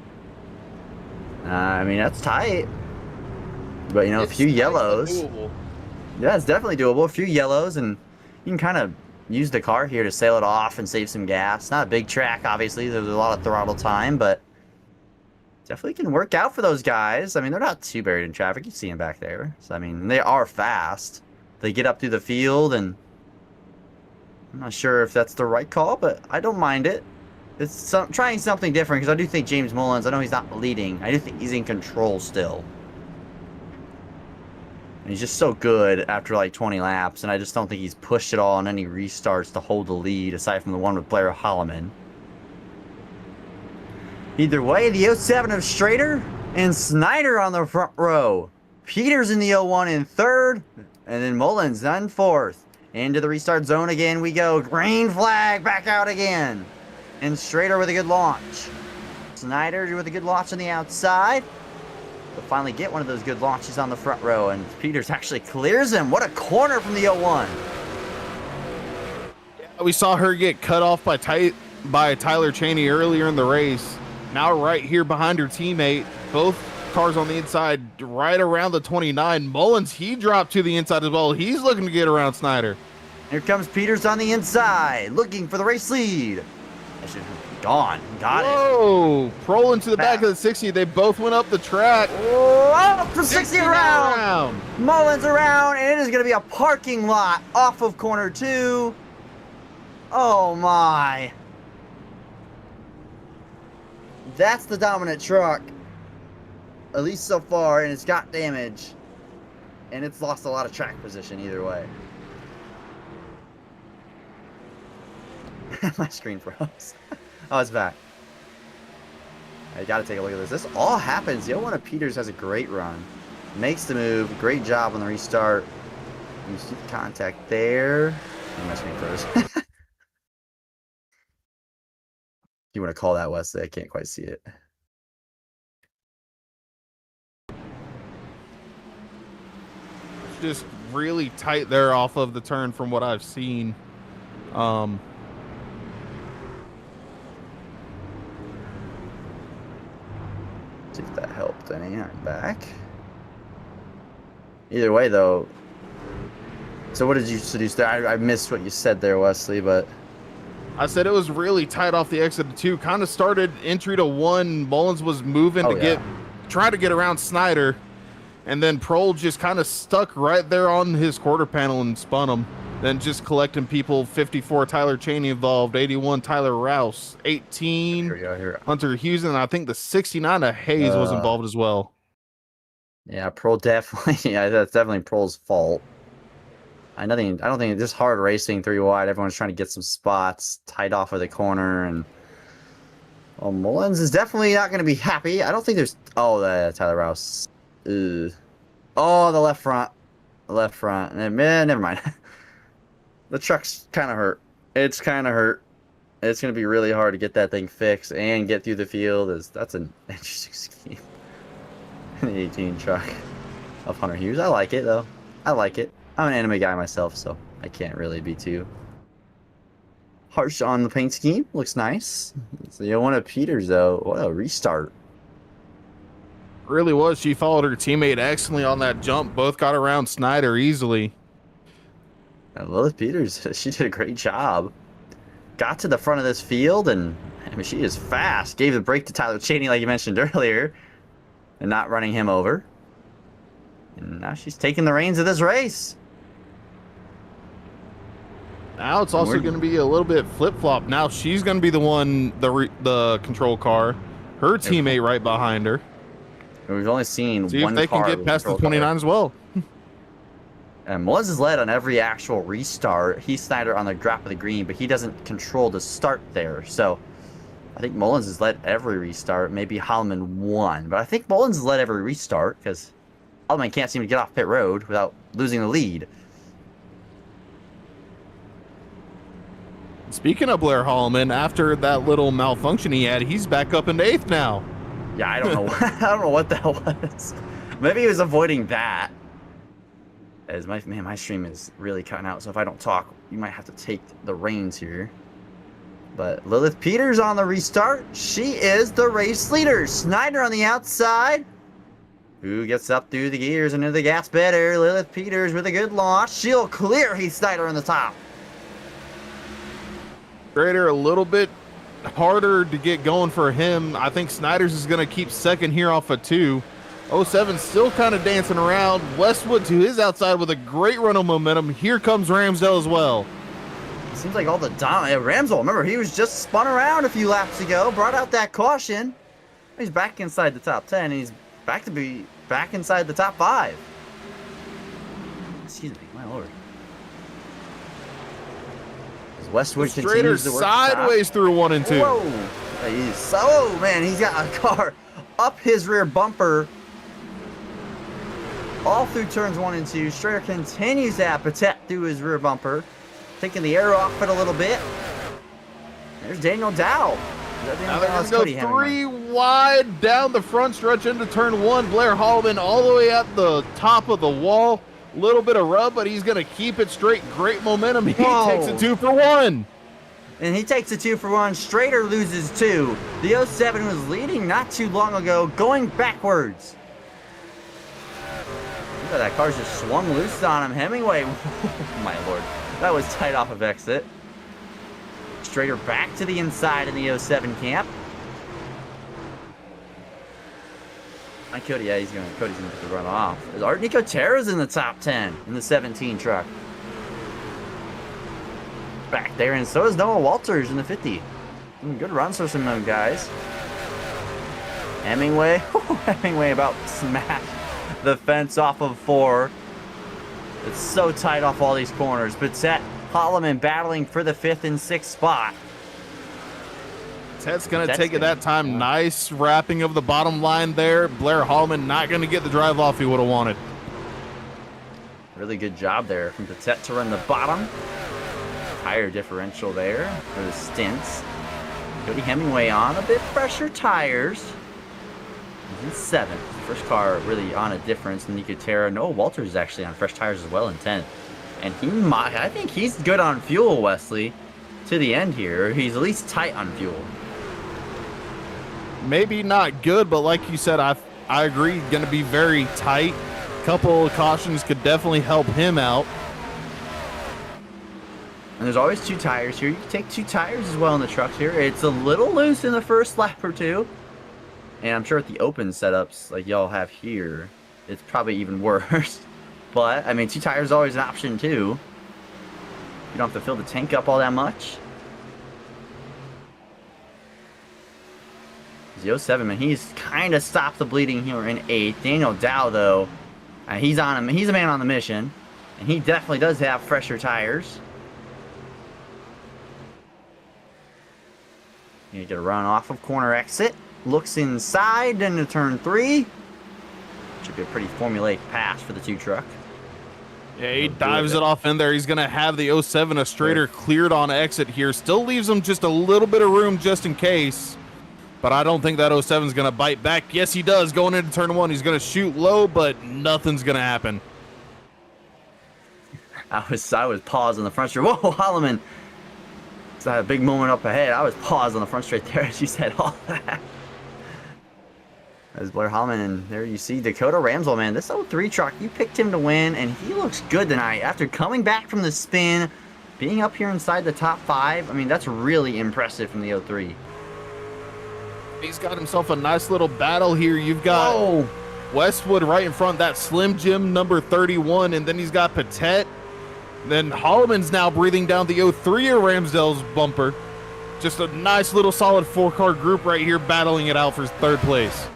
I mean, that's tight. But, you know, a few yellows. Yeah, it's definitely doable. A few yellows, and you can kind of use the car here to sail it off and save some gas. Not a big track, obviously. There's a lot of throttle time, but definitely can work out for those guys. I mean, they're not too buried in traffic. You see them back there. So, I mean, they are fast. They get up through the field, and I'm not sure if that's the right call, but I don't mind it. It's trying something different, because I do think James Mullins, I know he's not leading. I do think he's in control still. And he's just so good after like 20 laps, and I just don't think he's pushed it all on any restarts to hold the lead, aside from the one with Blair Holloman. Either way, the 07 of Strader and Snyder on the front row. Peters in the 01 in third, and then Mullins on fourth. Into the restart zone again we go. Green flag, back out again. And Strader with a good launch. Snyder with a good launch on the outside. We'll finally get one of those good launches on the front row, and Peters actually clears him. What a corner from the 01. We saw her get cut off by Tyler Cheney earlier in the race. Now right here behind her teammate, both cars on the inside, right around the 29. Mullins, he dropped to the inside as well. He's looking to get around Snyder. Here comes Peters on the inside, looking for the race lead. Gone. Got it. Whoa! Prohl into the back of the 60. They both went up the track. Whoa, from 60 around. Mullins around, and it is going to be a parking lot off of corner 2. Oh my. That's the dominant truck, at least so far, and it's got damage, and it's lost a lot of track position either way. My screen froze. Oh, it's back. I gotta take a look at this. This all happens. The 01 of Peters has a great run. Makes the move. Great job on the restart. You see the contact there. Oh, my screen froze. You want to call that, Wesley? I can't quite see it. It's just really tight there off of the turn from what I've seen. See if that helped any. I'm back. Either way, though. So what did you seduce there? I missed what you said there, Wesley, but I said it was really tight off the exit of 2. Kind of started entry to 1. Mullins was moving try to get around Snyder, and then Prohl just kind of stuck right there on his quarter panel and spun him. Then just collecting people. 54 Tyler Cheney involved, 81 Tyler Rouse, 18 here. Hunter Hughes, and I think the 69 of Hayes was involved as well. Yeah, Prohl definitely. Yeah, that's definitely Prohl's fault. I don't think this hard racing 3 wide. Everyone's trying to get some spots tight off of the corner, and Mullins is definitely not going to be happy. I don't think there's. Oh, Tyler Rouse. Oh, the left front. Never mind. The truck's kind of hurt. It's kind of hurt. It's going to be really hard to get that thing fixed and get through the field. That's an interesting scheme. The 18 truck of Hunter Hughes. I like it, though. I like it. I'm an anime guy myself, so I can't really be too harsh on the paint scheme. Looks nice. So you want a Peters, though. What a restart. Really was. She followed her teammate excellently on that jump. Both got around Snyder easily. Lilith Peters, she did a great job. Got to the front of this field, and I mean, she is fast. Gave the break to Tyler Cheney, like you mentioned earlier, and not running him over. And now she's taking the reins of this race. Now it's also going to be a little bit flip-flop. Now she's going to be the one, the control car. Her teammate right behind her. We've only seen See one if they car can get past the control 29 car. as well. And Mullins is led on every actual restart. He's Snyder on the drop of the green, but he doesn't control the start there. So I think Mullins has led every restart. Maybe Holloman won, but I think Mullins has led every restart because Holloman can't seem to get off pit road without losing the lead. Speaking of Blair Holloman, after that little malfunction he had, he's back up into 8th now. Yeah, I don't know. I don't know what that was. Maybe he was avoiding that. As my stream is really cutting out, so if I don't talk, you might have to take the reins here. But Lilith Peters on the restart. She is the race leader. Snyder on the outside. Who gets up through the gears into the gas better? Lilith Peters with a good launch. She'll clear Heath Snyder on the top. Schrader a little bit harder to get going for him. I think Snyder's is going to keep second here off of 2. 07 still kind of dancing around. Westwood to his outside with a great run of momentum. Here comes Ramsdell as well. Seems like all the Ramsdell, remember, he was just spun around a few laps ago, brought out that caution. He's back inside the top 10. He's back to be back inside the top 5. Excuse me, my lord. As Westwood continues to work sideways through 1 and 2. Whoa! Oh man, he's got a car up his rear bumper. All through turns 1 and 2. Schrader continues to have Patet through his rear bumper. Taking the air off it a little bit. There's Daniel Dow. Now they're going to go 3 wide down the front stretch into turn 1. Blair Holloman all the way at the top of the wall. Little bit of rub, but he's going to keep it straight. Great momentum. He takes a 2 for 1. And he takes a 2 for 1. Schrader loses 2. The 07 was leading not too long ago, going backwards. Look at that car just swung loose on him. Hemingway, oh my lord, that was tight off of exit. Schrader back to the inside in the 07 camp. My Cody, yeah, Cody's gonna get the run off. There's Art Nico Terra's in the top 10 in the 17 truck. Back there, and so is Noah Walters in the 50. Good runs for some of them guys. Hemingway, Hemingway about smashed the fence off of 4. It's so tight off all these corners. Patet, Holloman battling for the 5th and 6th spot. Patet's going to take it that time. Nice wrapping of the bottom line there. Blair Holloman not going to get the drive off he would have wanted. Really good job there from Patet to run the bottom. Tire differential there for the stints. Cody Hemingway on a bit fresher tires. He's in 7th. First car really on a difference. Nico Terra. Noah Walters is actually on fresh tires as well in 10th. And I think he's good on fuel, Wesley, to the end here. He's at least tight on fuel. Maybe not good, but like you said, I agree, going to be very tight. Couple of cautions could definitely help him out. And there's always 2 tires here. You can take 2 tires as well in the trucks here. It's a little loose in the first lap or 2. And I'm sure at the open setups like y'all have here, it's probably even worse. But, I mean, 2 tires is always an option too. You don't have to fill the tank up all that much. The 07, man, he's kind of stopped the bleeding here in 8th. Daniel Dow, though, he's a man on the mission. And he definitely does have fresher tires. You get a run off of corner exit. Looks inside into turn 3. Should be a pretty formulaic pass for the 2 truck. Yeah, he dives it off in there. He's going to have the 07 a straighter cleared on exit here. Still leaves him just a little bit of room just in case. But I don't think that 07 is going to bite back. Yes, he does. Going into turn 1, he's going to shoot low, but nothing's going to happen. I was paused on the front straight. Whoa, Holloman. So I had a big moment up ahead. I was paused on the front straight there as you said all that. As Blair Holloman, and there you see Dakota Ramsdell, man. This 03 truck, you picked him to win, and he looks good tonight. After coming back from the spin, being up here inside the top 5, I mean, that's really impressive from the 03. He's got himself a nice little battle here. You've got Westwood right in front, that Slim Jim number 31, and then he's got Patet. Then Holloman's now breathing down the 03 of Ramsdale's bumper. Just a nice little solid 4-car group right here battling it out for third place.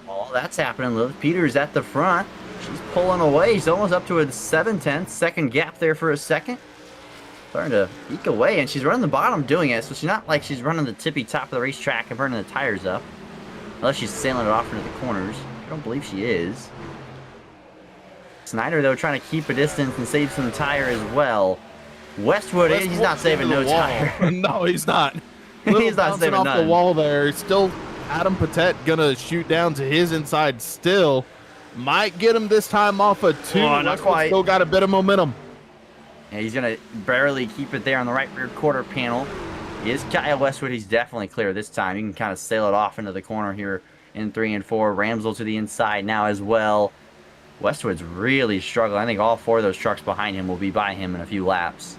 Oh, that's happening. Liv Peters at the front. She's pulling away. She's almost up to a 7/10. Second gap there for a second. Starting to eke away, and she's running the bottom doing it, so she's not like she's running the tippy top of the racetrack and burning the tires up. Unless she's sailing it off into the corners. I don't believe she is. Snyder, though, trying to keep a distance and save some tire as well. Westwood, he's not saving no tire. No, he's not. He's not saving off none. the wall there. Still, Adam Patet gonna shoot down to his inside still. Might get him this time off a 2. Oh, not quite. Still got a bit of momentum. Yeah, he's going to barely keep it there on the right rear quarter panel. He is Kyle Westwood. He's definitely clear this time. You can kind of sail it off into the corner here in 3 and 4. Ramsdale to the inside now as well. Westwood's really struggling. I think all 4 of those trucks behind him will be by him in a few laps.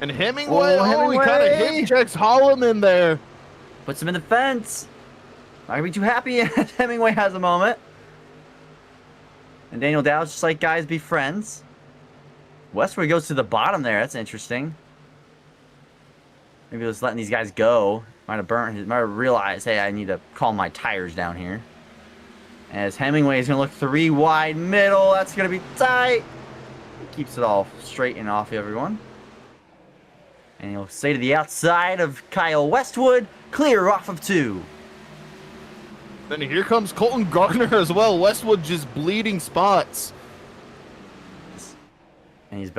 And Hemingway, he kind of hip checks Holloman there. Puts him in the fence. Not going to be too happy as Hemingway has a moment. And Daniel Dow's just like, guys, be friends. Westwood goes to the bottom there. That's interesting. Maybe he was letting these guys go. Might have realized, hey, I need to calm my tires down here. As Hemingway is going to look 3 wide middle. That's going to be tight. He keeps it all straight and off everyone. And he'll stay to the outside of Kyle Westwood. Clear off of 2. Then here comes Colton Gardner as well. Westwood just bleeding spots. And he's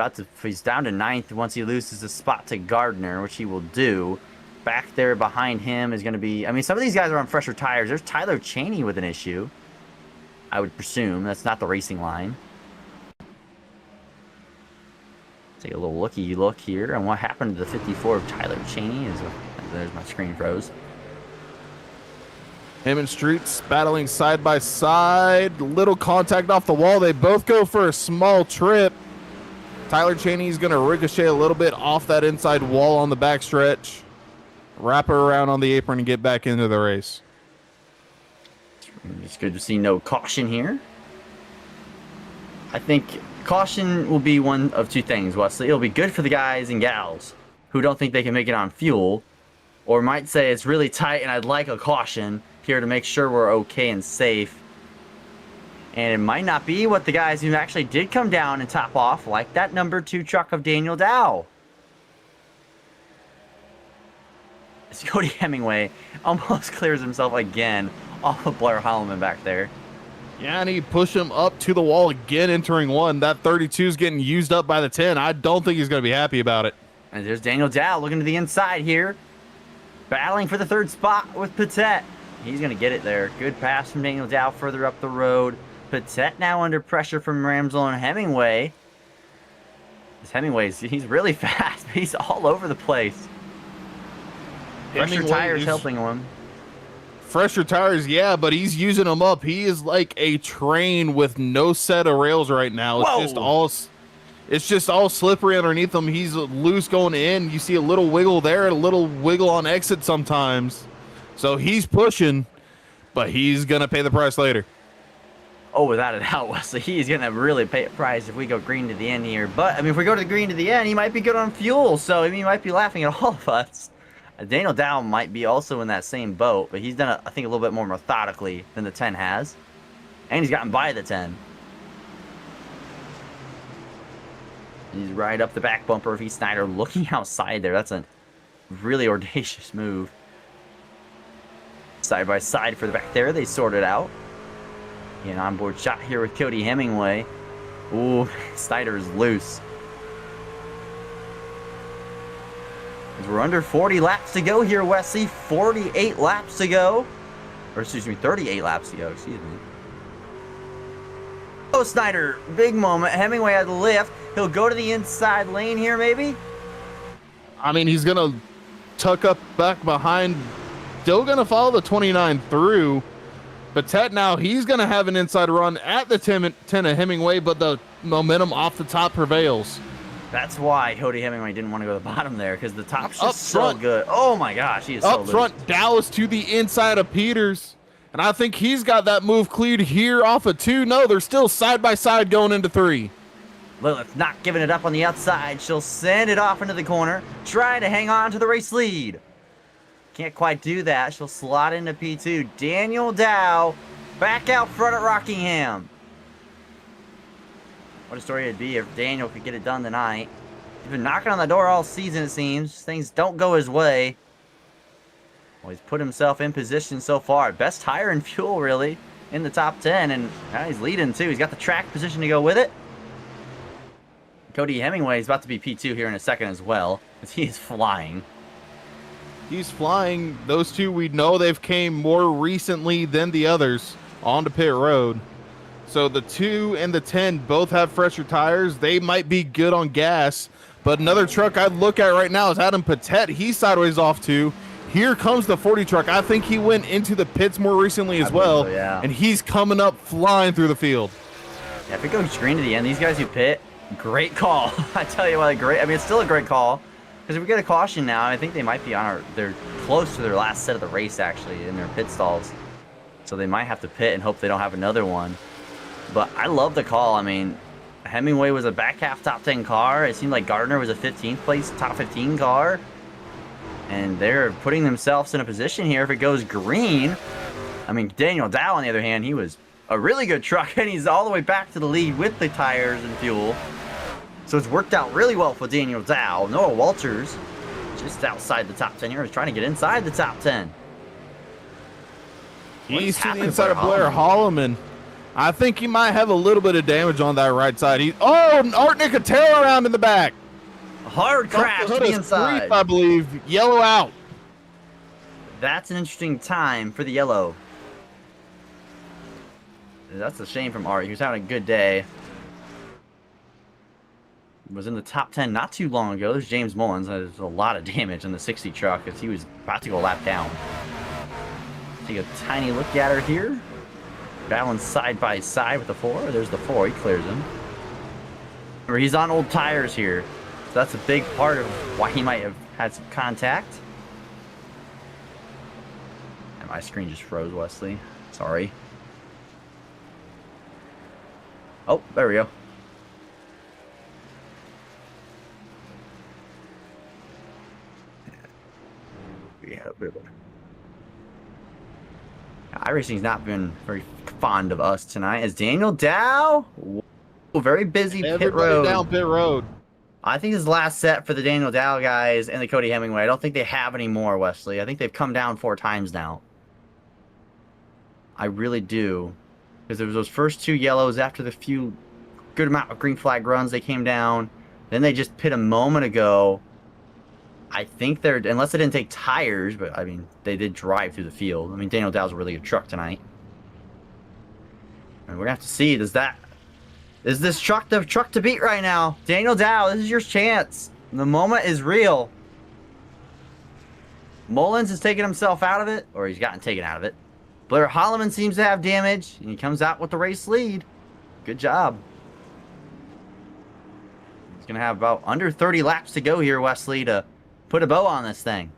down to 9th once he loses a spot to Gardner, which he will do. Back there behind him is going to be, I mean, some of these guys are on fresher tires. There's Tyler Cheney with an issue, I would presume. That's not the racing line. Take a little looky look here. And what happened to the 54 of Tyler Cheney is, there's my screen froze. Him and Streets battling side by side. Little contact off the wall. They both go for a small trip. Tyler Cheney's going to ricochet a little bit off that inside wall on the backstretch. Wrap her around on the apron and get back into the race. It's good to see no caution here. I think caution will be one of 2 things, Wesley. It'll be good for the guys and gals who don't think they can make it on fuel, or might say it's really tight and I'd like a caution here to make sure we're okay and safe. And it might not be what the guys who actually did come down and top off, like that number 2 truck of Daniel Dow. As Cody Hemingway almost clears himself again off of Blair Holloman back there. Yeah, and he pushed him up to the wall again, entering 1. That 32 is getting used up by the 10. I don't think he's going to be happy about it. And there's Daniel Dow looking to the inside here. Battling for the 3rd spot with Patet. He's going to get it there. Good pass from Daniel Dow further up the road. Patet now under pressure from Ramsdale and Hemingway. He's really fast. He's all over the place. Fresher tires helping him. Fresher tires, yeah, but he's using them up. He is like a train with no set of rails right now. It's just all slippery underneath him. He's loose going in. You see a little wiggle there, a little wiggle on exit sometimes. So he's pushing, but he's going to pay the price later. Oh, without a doubt, Wesley. He's going to really pay a price if we go green to the end here. But, I mean, if we go to the green to the end, he might be good on fuel. So, I mean, he might be laughing at all of us. Daniel Dow might be also in that same boat, but he's done it, I think, a little bit more methodically than the 10 has. And he's gotten by the 10. He's right up the back bumper of Heath Snyder, looking outside there. That's a really audacious move. Side by side for the back there. They sort it out. An onboard shot here with Cody Hemingway. Ooh, Snyder is loose. As we're under 40 laps to go here, Wesley. 48 laps to go. Or excuse me, 38 laps to go. Excuse me. Oh, Snyder. Big moment. Hemingway had the lift. He'll go to the inside lane here, maybe? I mean, he's going to tuck up back behind. Still going to follow the 29 through. But Ted now, he's going to have an inside run at the 10 of Hemingway, but the momentum off the top prevails. That's why Cody Hemingway didn't want to go to the bottom there, because the top's just so good. Oh my gosh, he is so loose. Up front, Dallas to the inside of Peters. And I think he's got that move cleared here off of 2. No, they're still side by side going into 3. Lilith not giving it up on the outside. She'll send it off into the corner, trying to hang on to the race lead. Can't quite do that. She'll slot into P2. Daniel Dow back out front at Rockingham. What a story it'd be if Daniel could get it done tonight. He's been knocking on the door all season, it seems. Things don't go his way. Well, he's put himself in position so far. Best tire and fuel, really, in the top 10. And now he's leading, too. He's got the track position to go with it. Cody Hemingway is about to be P2 here in a second as well, as he is flying. He's flying. Those two, we know they've came more recently than the others onto pit road. So the 2 and the 10 both have fresher tires. They might be good on gas. But another truck I'd look at right now is Adam Patet. He's sideways off too. Here comes the 40 truck. I think he went into the pits more recently as well. So, yeah. And he's coming up flying through the field. Yeah, if it goes green to the end, these guys who pit, great call. I tell you what, great. I mean, it's still a great call. Because if we get a caution now, I think they might be on they're close to their last set of the race, actually, in their pit stalls. So they might have to pit and hope they don't have another one. But I love the call. I mean, Hemingway was a back half top 10 car. It seemed like Gardner was a 15th place top 15 car. And they're putting themselves in a position here if it goes green. I mean, Daniel Dow, on the other hand, he was a really good truck, and he's all the way back to the lead with the tires and fuel. So it's worked out really well for Daniel Dow. Noah Walters, just outside the top 10 here, is trying to get inside the top 10. He's to the inside of Blair Holloman. I think he might have a little bit of damage on that right side. Art Nicotero around in the back. A hard crash to the inside. Creep, I believe. Yellow out. That's an interesting time for the yellow. That's a shame from Art. He was having a good day. Was in the top 10 not too long ago. There's James Mullins. There's a lot of damage in the 60 truck as he was about to go lap down. Take a tiny look at her here. Battling side by side with the 4. There's the 4. He clears him. Remember, he's on old tires here. So that's a big part of why he might have had some contact. And my screen just froze, Wesley. Sorry. Oh, there we go. Yeah, iRacing's not been very fond of us tonight. As Daniel Dow, very busy pit road. Down pit road. I think this is the last set for the Daniel Dow guys and the Cody Hemingway. I don't think they have any more, Wesley. I think they've come down 4 times now. I really do. Because there was those first 2 yellows after the few good amount of green flag runs, they came down. Then they just pit a moment ago. I think they're, unless they didn't take tires, but I mean, they did drive through the field. I mean, Daniel Dow's a really good truck tonight. And we're going to have to see, is this truck the truck to beat right now? Daniel Dow, this is your chance. The moment is real. Mullins has taken himself out of it, or he's gotten taken out of it. Blair Holloman seems to have damage, and he comes out with the race lead. Good job. He's going to have about under 30 laps to go here, Wesley, to put a bow on this thing.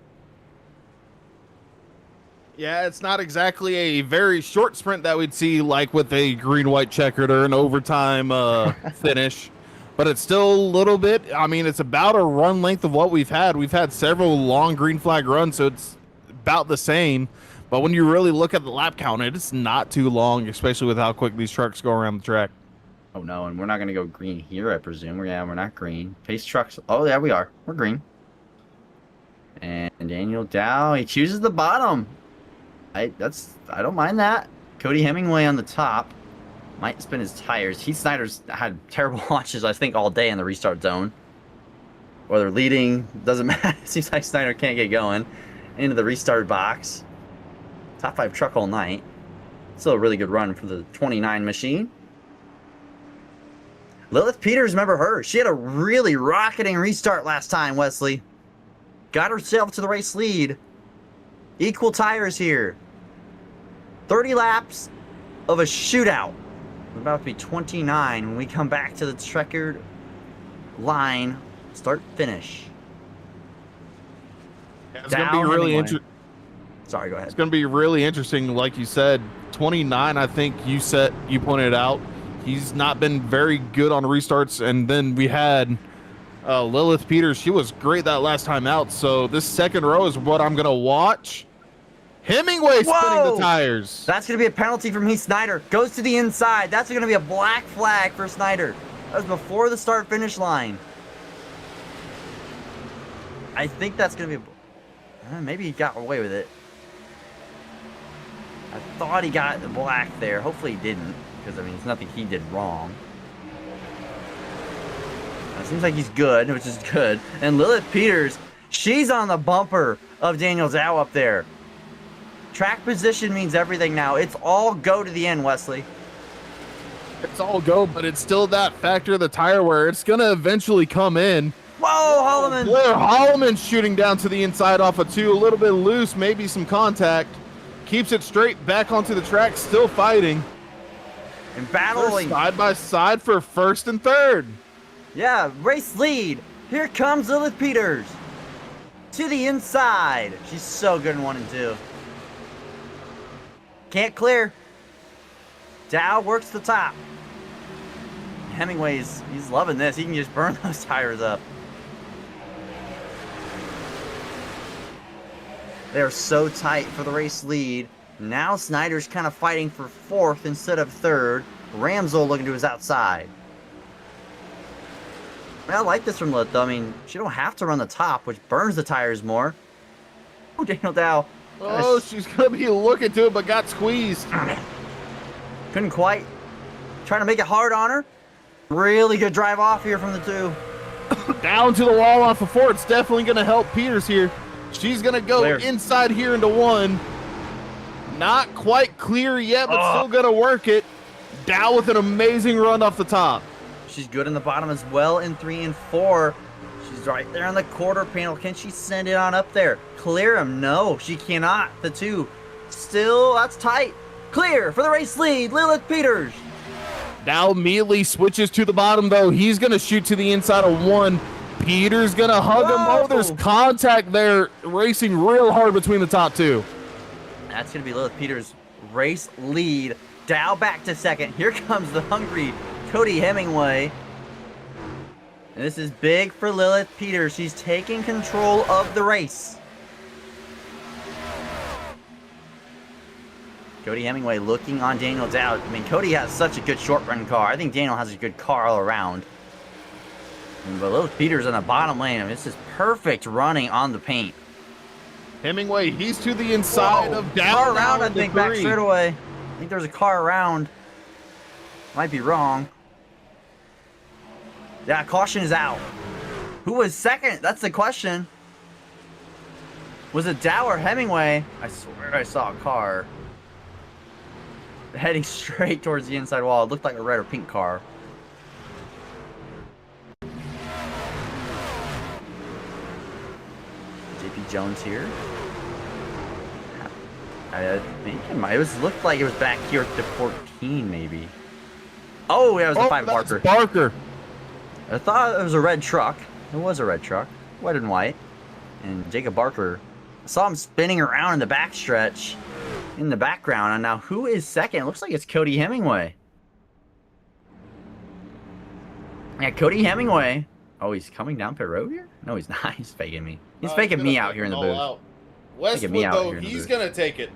Yeah, it's not exactly a very short sprint that we'd see like with a green-white checkered or an overtime finish, but it's still a little bit. I mean, it's about a run length of what we've had. We've had several long green flag runs, so it's about the same. But when you really look at the lap count, it's not too long, especially with how quick these trucks go around the track. Oh, no, and we're not going to go green here, I presume. Yeah, we're not green. Pace trucks. Oh, yeah, we are. We're green. And Daniel Dow, he chooses the bottom. I don't mind that. Cody Hemingway on the top. Might spin his tires. Heath Snyder's had terrible launches, I think, all day in the restart zone. Or they're leading. Doesn't matter. Seems like Snyder can't get going. Into the restart box. Top 5 truck all night. Still a really good run for the 29 machine. Lilith Peters, remember her. She had a really rocketing restart last time, Wesley. Got herself to the race lead. Equal tires here. 30 laps of a shootout. We're about to be 29 when we come back to the checkered line. Start finish. It's going to be really interesting. Sorry, go ahead. It's going to be really interesting, like you said. 29, I think you pointed out. He's not been very good on restarts. And then we had Lilith Peters. She was great that last time out. So this second row is what I'm going to watch. Hemingway spinning the tires. That's going to be a penalty from Heath Snyder. Goes to the inside. That's going to be a black flag for Snyder. That was before the start-finish line. I think that's going to be... maybe he got away with it. I thought he got the black there. Hopefully he didn't. Because, I mean, it's nothing he did wrong. It seems like he's good, which is good. And Lilith Peters, she's on the bumper of Daniel Zhao up there. Track position means everything now. It's all go to the end, Wesley. It's all go, but it's still that factor of the tire where it's going to eventually come in. Whoa, Holloman! Blair Holloman shooting down to the inside off of 2. A little bit loose, maybe some contact. Keeps it straight back onto the track, still fighting. And battling. Side by side for first and third. Yeah, race lead. Here comes Lilith Peters. To the inside. She's so good in 1 and 2. Can't clear. Dow works the top. Hemingway's, he's loving this. He can just burn those tires up. They're so tight for the race lead. Now Snyder's kind of fighting for 4th instead of 3rd. Ramsel looking to his outside. I like this from Lilith, though. I mean, she don't have to run the top, which burns the tires more. Oh, Daniel Dow. Oh, she's going to be looking to it, but got squeezed. Couldn't quite. Trying to make it hard on her. Really good drive off here from the 2. Down to the wall off of 4. It's definitely going to help Peters here. She's going to go inside here into 1. Not quite clear yet, but still going to work it. Dow with an amazing run off the top. She's good in the bottom as well in 3 and 4. She's right there on the quarter panel. Can she send it on up there? Clear him? No, she cannot. The 2. Still, that's tight. Clear for the race lead. Lilith Peters. Dow immediately switches to the bottom, though. He's going to shoot to the inside of 1. Peters going to hug him. Oh, there's contact there. Racing real hard between the top 2. That's going to be Lilith Peters' race lead. Dow back to 2nd. Here comes the hungry Cody Hemingway. And this is big for Lilith Peters. She's taking control of the race. Cody Hemingway looking on Daniel Dow. I mean, Cody has such a good short run car. I think Daniel has a good car all around. But Lilith Peters in the bottom lane. I mean, this is perfect running on the paint. Hemingway, he's to the inside of Dow. Car around, I think, back straight away. I think there's a car around. Might be wrong. Yeah, caution is out. Who was 2nd? That's the question. Was it Dow or Hemingway? I swear I saw a car heading straight towards the inside wall. It looked like a red or pink car. JP Jones here. I think it looked like it was back here at the 14, maybe. Oh, yeah, it was the 5 Barker. Barker. I thought it was a red truck. It was a red truck. White and white. And Jacob Barker. I saw him spinning around in the backstretch in the background. And now who is 2nd? It looks like it's Cody Hemingway. Yeah, Cody Hemingway. Oh, he's coming down pit road here? No, he's not. He's faking me. He's faking me out here in the booth. Westwood, though, he's going to take it.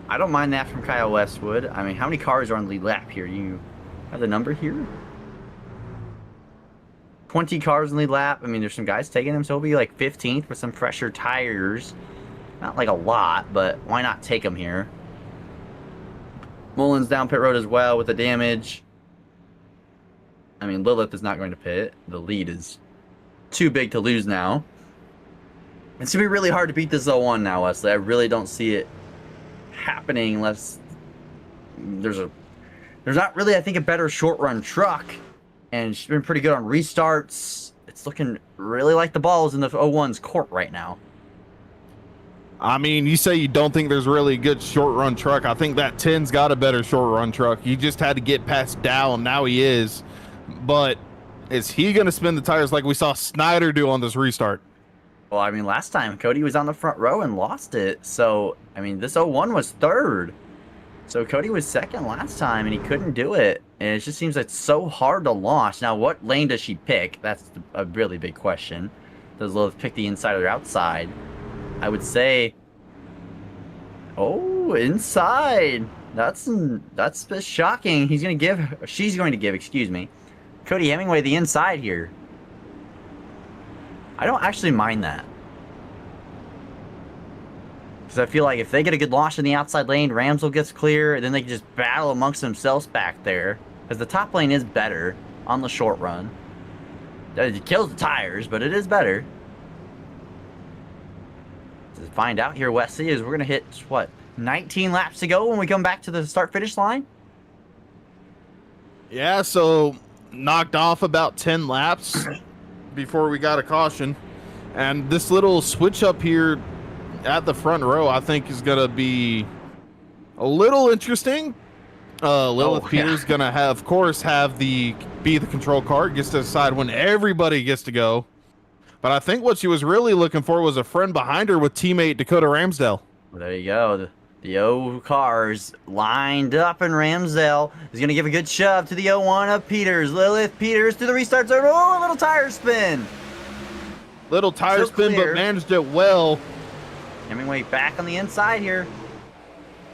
I don't mind that from Kyle Westwood. I mean, how many cars are on the lead lap here? You have the number here? 20 cars in the lead lap. I mean, there's some guys taking them, so he'll be like 15th with some fresher tires. Not like a lot, but why not take them here? Mullins down pit road as well with the damage. I mean, Lilith is not going to pit. The lead is too big to lose now. It's going to be really hard to beat this 0-1 now, Wesley. I really don't see it happening unless there's not really, I think, a better short run truck. And she's been pretty good on restarts. It's looking really like the ball's in the 0-1's court right now. I mean, you say you don't think there's really a good short run truck. I think that 10's got a better short run truck. He just had to get past Dow, and now he is. But is he going to spin the tires like we saw Snyder do on this restart? Well, I mean, last time Cody was on the front row and lost it. So, I mean, this 0-1 was 3rd. So Cody was second last time, and he couldn't do it. And it just seems like it's so hard to launch. Now, what lane does she pick? That's a really big question. Does Lilith pick the inside or outside? I would say... Oh, inside. That's shocking. She's going to give, excuse me, Cody Hemingway the inside here. I don't actually mind that. Because I feel like if they get a good launch in the outside lane, Ramsdell gets clear, and then they can just battle amongst themselves back there. Because the top lane is better on the short run. It kills the tires, but it is better. To find out here, Wesley, is we're going to hit, what, 19 laps to go when we come back to the start-finish line? Yeah, so knocked off about 10 laps before we got a caution. And this little switch up here at the front row, I think, is going to be a little interesting. Lilith Peters going to have, of course, be the control car, gets to decide when everybody gets to go. But I think what she was really looking for was a friend behind her with teammate Dakota Ramsdell. Well, there you go. The O cars lined up, and Ramsdell is going to give a good shove to the 01 of Peters. Lilith Peters to the restart zone. Oh, a little tire spin. Little tire spin, but managed it well. Hemingway back on the inside here.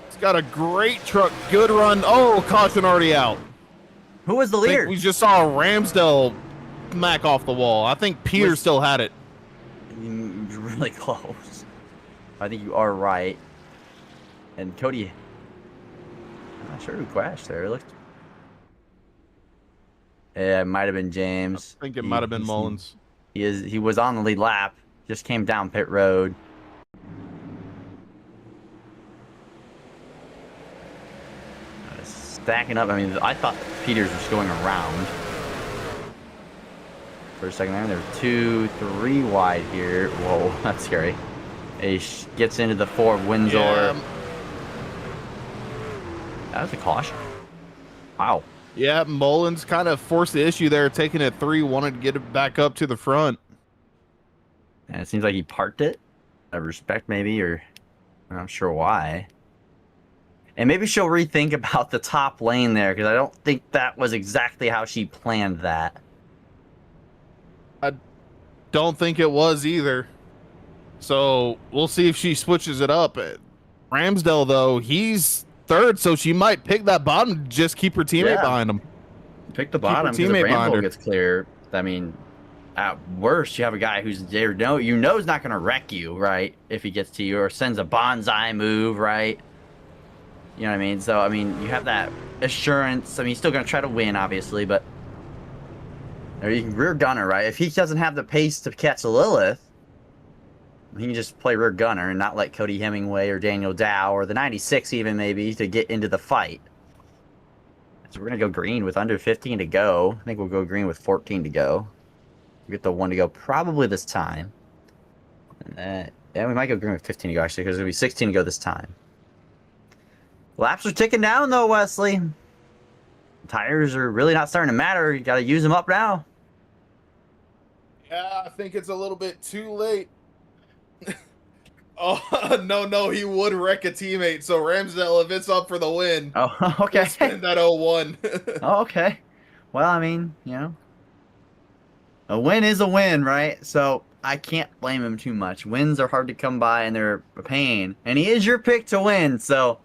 It's got a great truck. Good run. Oh, caution already out. Who was the leader? We just saw Ramsdell smack off the wall. I think Peters still had it. Really close. I think you are right. And Cody, I'm not sure who crashed there. It looked... Yeah, it might have been James. I think it might have been Mullins. He was on the lead lap. Just came down pit road. Stacking up. I mean, I thought Peters was going around. For a second there, they're 2, 3 wide here. Whoa, that's scary. He gets into the 4 of Wentzel. Yeah. That was a caution. Wow. Yeah, Mullins kind of forced the issue there, taking it 3, wanted to get it back up to the front. And it seems like he parked it. Out of respect, maybe, or I'm not sure why. And maybe she'll rethink about the top lane there, because I don't think that was exactly how she planned that. I don't think it was either. So we'll see if she switches it up. Ramsdell, though, he's third, so she might pick that bottom, just keep her teammate behind him. Pick the bottom because if Ramsdell gets clear. I mean, at worst, you have a guy who's there, you know is not going to wreck you, right, if he gets to you, or sends a bonsai move, right? You know what I mean? So, I mean, you have that assurance. I mean, he's still going to try to win, obviously, but... Or you can rear gunner, right? If he doesn't have the pace to catch Lilith, he can just play rear gunner and not let Cody Hemingway or Daniel Dow or the 96 even maybe to get into the fight. So we're going to go green with under 15 to go. I think we'll go green with 14 to go. We'll get the 1 to go probably this time. And yeah, we might go green with 15 to go, actually, because it'll be 16 to go this time. Laps are ticking down, though, Wesley. Tires are really not starting to matter. You got to use them up now. Yeah, I think it's a little bit too late. Oh, no, he would wreck a teammate. So Ramsdell, if it's up for the win. Oh, okay. Spin that 01. Oh, okay. Well, I mean, you know, a win is a win, right? So I can't blame him too much. Wins are hard to come by, and they're a pain. And he is your pick to win, so...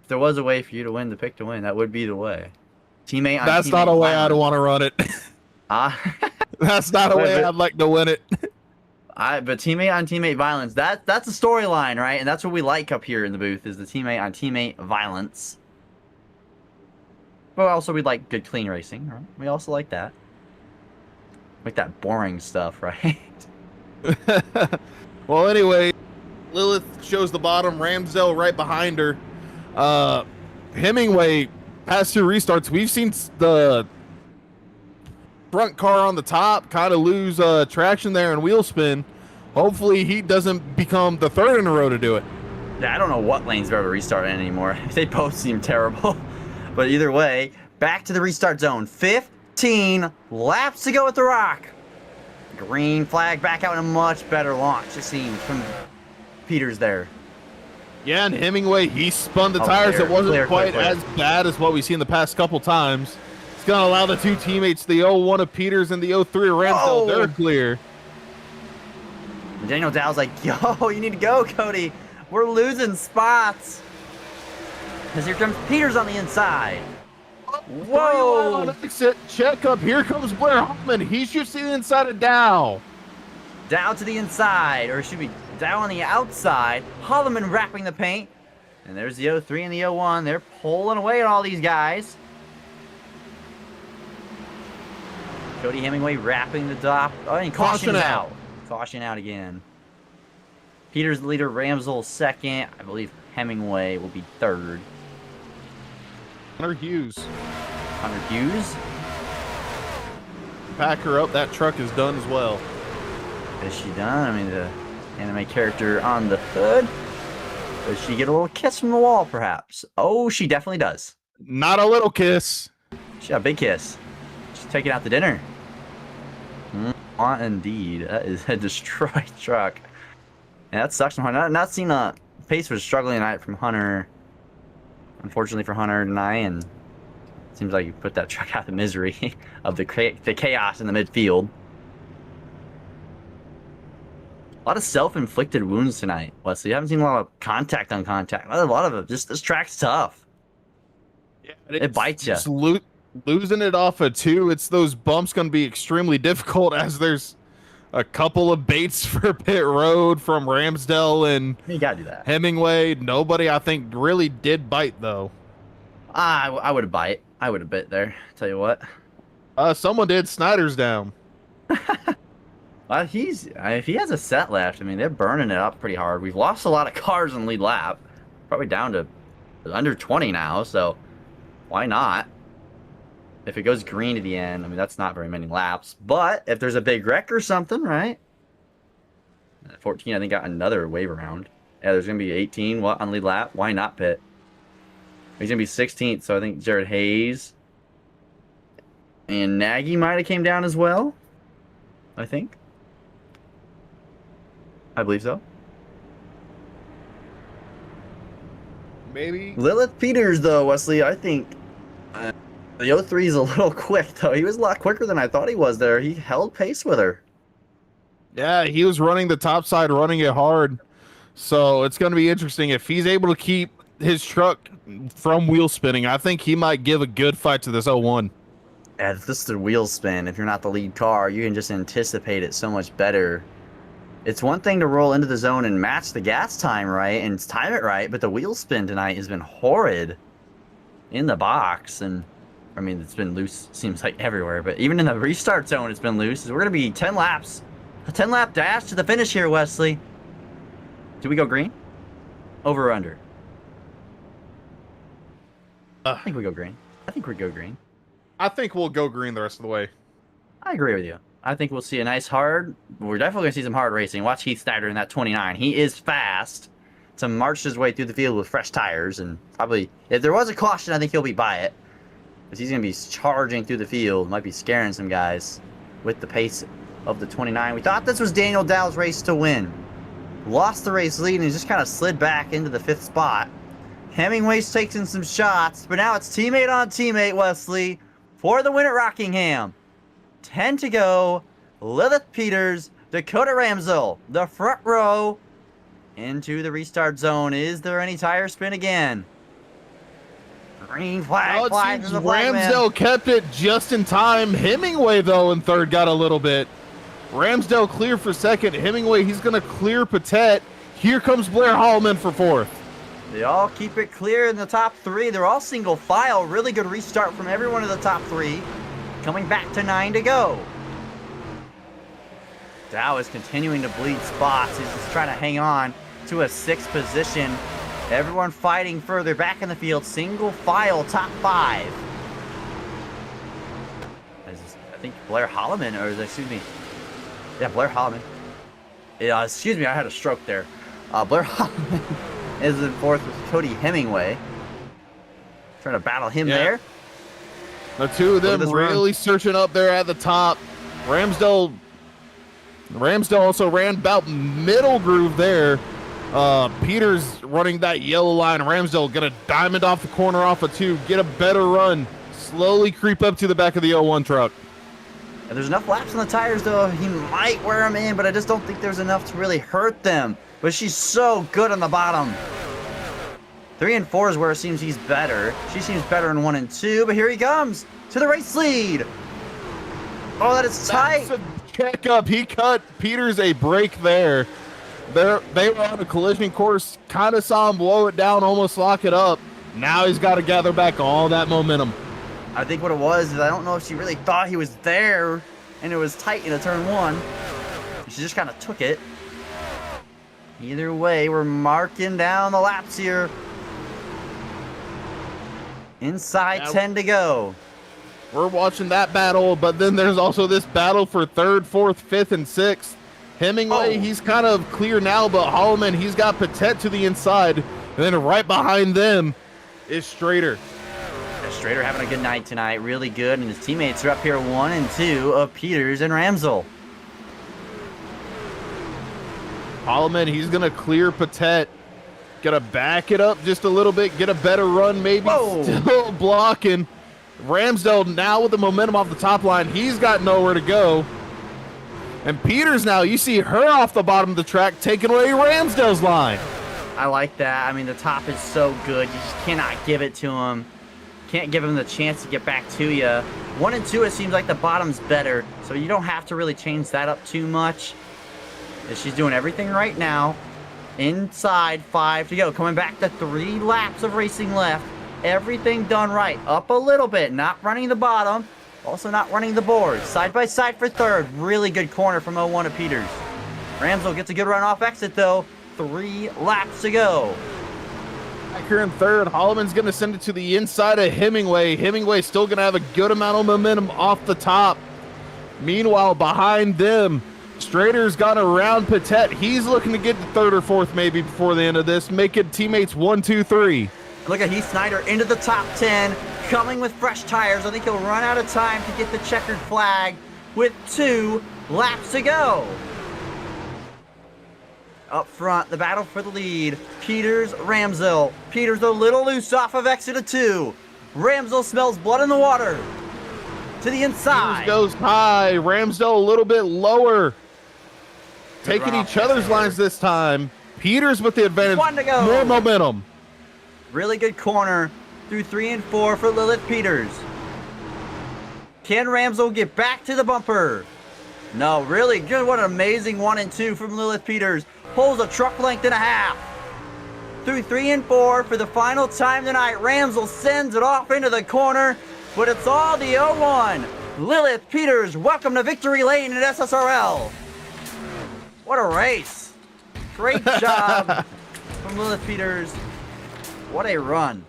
If there was a way for you to win, the pick to win, that would be the way. Teammate on That's teammate not a way violence. I'd want to run it. That's not a way I'd like to win it. But teammate on teammate violence, that's a storyline, right? And that's what we like up here in the booth, is the teammate on teammate violence. But also we like good clean racing, right? We also like that. Like that boring stuff, right? Well, anyway, Lilith shows the bottom, Ramsdell right behind her. Hemingway past 2 restarts. We've seen the front car on the top kind of lose traction there and wheel spin. Hopefully he doesn't become the 3rd in a row to do it. Yeah, I don't know what lanes they're ever restarting anymore. They both seem terrible. But either way, back to the restart zone. 15 laps to go at the Rock. Green flag back out in a much better launch, it seems, from Peters there. Yeah, and Hemingway, he spun the tires. It wasn't quite as bad as what we've seen the past couple times. It's going to allow the two teammates, the 01 of Peters and the 03 of Ramsdell, they're clear. Daniel Dow's like, yo, you need to go, Cody. We're losing spots. Because here comes Peters on the inside. Whoa! Exit checkup. Here comes Blair Hoffman. He shoots to the inside of Dow. Dow to the inside, or it should be Dow on the outside. Holloman wrapping the paint. And there's the 03 and the 01. They're pulling away at all these guys. Cody Hemingway wrapping the top. Oh, and caution out. Caution out again. Peters the leader, Ramsdell second. I believe Hemingway will be third. Hunter Hughes. Pack her up. That truck is done as well. Is she done? I mean, the anime character on the hood. Does she get a little kiss from the wall, perhaps? Oh, she definitely does. Not a little kiss. She got a big kiss. She's taking out the dinner. Indeed. That is a destroyed truck. And that sucks from Hunter. Not seen Pace was struggling tonight from Hunter. Unfortunately for Hunter tonight, and it seems like you put that truck out of misery of the chaos in the midfield. A lot of self-inflicted wounds tonight, Wesley. You haven't seen a lot of contact on contact. A lot of it. Just this track's tough. Yeah, it bites you. Just losing it off of 2. It's those bumps going to be extremely difficult as there's a couple of baits for pit road from Ramsdell and you gotta do that. Hemingway. Nobody, I think, really did bite though. I would have bite. I would have bit there. Tell you what. Someone did. Snyder's down. Well, if he has a set left, I mean, they're burning it up pretty hard. We've lost a lot of cars in the lead lap. Probably down to under 20 now, so why not? If it goes green to the end, I mean, that's not very many laps. But if there's a big wreck or something, right? 14, I think, got another wave around. Yeah, there's going to be 18 on lead lap. Why not pit? He's going to be 16th, so I think Jared Hayes and Nagy might have came down as well. I think. I believe so. Maybe. Lilith Peters, though, Wesley, I think... the 03 is a little quick, though. He was a lot quicker than I thought he was there. He held pace with her. Yeah, he was running the top side, running it hard. So it's going to be interesting. If he's able to keep his truck from wheel spinning, I think he might give a good fight to this 01. Yeah, if this is the wheel spin, if you're not the lead car, you can just anticipate it so much better. It's one thing to roll into the zone and match the gas time right and time it right, but the wheel spin tonight has been horrid in the box. And I mean, it's been loose, seems like everywhere, but even in the restart zone, it's been loose. We're going to be 10 laps. A 10-lap dash to the finish here, Wesley. Do we go green? Over or under? I think we go green. I think we go green. I think we'll go green the rest of the way. I agree with you. I think we'll see a nice hard... We're definitely going to see some hard racing. Watch Heath Snyder in that 29. He is fast to march his way through the field with fresh tires. And probably, if there was a caution, I think he'll be by it. Because he's going to be charging through the field. Might be scaring some guys with the pace of the 29. We thought this was Daniel Dow's race to win. Lost the race lead and just kind of slid back into the 5th spot. Hemingway's taking some shots, but now it's teammate on teammate, Wesley, for the win at Rockingham. 10 to go. Lilith Peters, Dakota Ramsdell, the front row into the restart zone. Is there any tire spin again? Green flag. Ramsdell kept it just in time. Hemingway, though, in third got a little bit. Ramsdell clear for second. Hemingway, he's going to clear Patet. Here comes Blair Hallman for fourth. They all keep it clear in the top 3. They're all single file. Really good restart from every one of the top 3. Coming back to 9 to go. Dow is continuing to bleed spots. He's just trying to hang on to a 6th position. Everyone fighting further back in the field. Single file top 5. I think Blair Holloman, or excuse me. Yeah, Blair Holloman. Yeah, excuse me, I had a stroke there. Blair Holloman is in 4th with Cody Hemingway. Trying to battle him there. The two of them really searching up there at the top. Ramsdell also ran about middle groove there. Peters running that yellow line. Ramsdell gonna diamond off the corner off of 2, get a better run, slowly creep up to the back of the 01 truck. And there's enough laps on the tires, though. He might wear them in, but I just don't think there's enough to really hurt them. But she's so good on the bottom. 3 and 4 is where it seems he's better. She seems better in 1 and 2, but here he comes to the race lead. Oh, that is tight. That's a check up. He cut Peters a break there. They were on a collision course, kind of saw him blow it down, almost lock it up. Now he's got to gather back all that momentum. I think what it was is I don't know if she really thought he was there and it was tight into turn 1. She just kind of took it. Either way, we're marking down the laps here. Inside 10 to go. We're watching that battle, but then there's also this battle for 3rd, 4th, 5th, and 6th. Hemingway, he's kind of clear now, but Holloman, he's got Patet to the inside. And then right behind them is Strader. Strader having a good night tonight, really good, and his teammates are up here 1 and 2 of Peters and Ramsdell. Holloman, he's going to clear Patet. Gonna back it up just a little bit, get a better run maybe. Whoa. Still blocking. Ramsdell now with the momentum off the top line. He's got nowhere to go. And Peters now, you see her off the bottom of the track taking away Ramsdell's line. I like that. I mean, the top is so good. You just cannot give it to him. Can't give him the chance to get back to you. 1 and 2, it seems like the bottom's better, so you don't have to really change that up too much. She's doing everything right now. Inside 5 to go. Coming back to 3 laps of racing left. Everything done right. Up a little bit. Not running the bottom. Also not running the board. Side by side for 3rd. Really good corner from 01 to Peters. Ramsdell gets a good run off exit though. 3 laps to go. Back here in 3rd. Holloman's going to send it to the inside of Hemingway. Hemingway still going to have a good amount of momentum off the top. Meanwhile, behind them, Strader's gone around Patet. He's looking to get to 3rd or 4th maybe before the end of this. Make it teammates 1, 2, 3. Look at Heath Snyder into the top 10. Coming with fresh tires. I think he'll run out of time to get the checkered flag with 2 laps to go. Up front, the battle for the lead. Peters, Ramsdell. Peters a little loose off of exit of 2. Ramsdell smells blood in the water. To the inside. Peters goes high. Ramsdell a little bit lower. Taking each other's lines this time. Peters with the advantage. 1 to go. More momentum. Really good corner through 3 and 4 for Lilith Peters. Can Ramsdell get back to the bumper? No, really good. What an amazing 1 and 2 from Lilith Peters. Pulls a truck length and a half. Through 3 and 4 for the final time tonight. Ramsdell sends it off into the corner, but it's all the 01. Lilith Peters, welcome to victory lane at SSRL. What a race. Great job from Lilith Peters. What a run.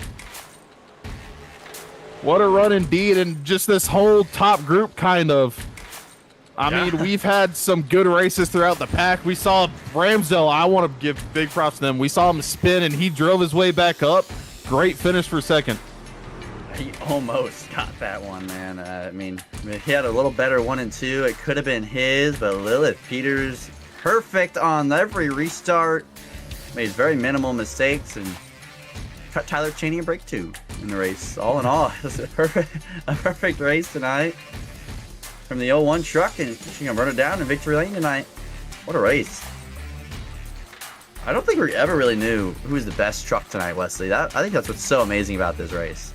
What a run indeed, and just this whole top group kind of. I mean, we've had some good races throughout the pack. We saw Ramsdell, I want to give big props to them. We saw him spin, and he drove his way back up. Great finish for 2nd. He almost got that one, man. I mean, he had a little better 1 and 2. It could have been his, but Lilith Peters, perfect on every restart. Made very minimal mistakes and cut Tyler Cheney a break 2 in the race. All in all, it was a perfect race tonight from the 01 truck, and she's gonna run it down in victory lane tonight. What a race. I don't think we ever really knew who was the best truck tonight, Wesley. I think that's what's so amazing about this race.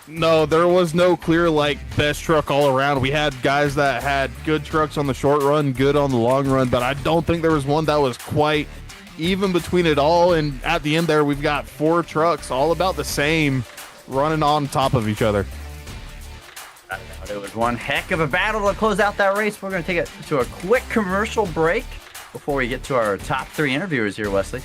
No, there was no clear, best truck all around. We had guys that had good trucks on the short run, good on the long run, but I don't think there was one that was quite even between it all. And at the end there, we've got 4 trucks all about the same running on top of each other. It was one heck of a battle to close out that race. We're going to take it to a quick commercial break before we get to our top 3 interviewers here, Wesley.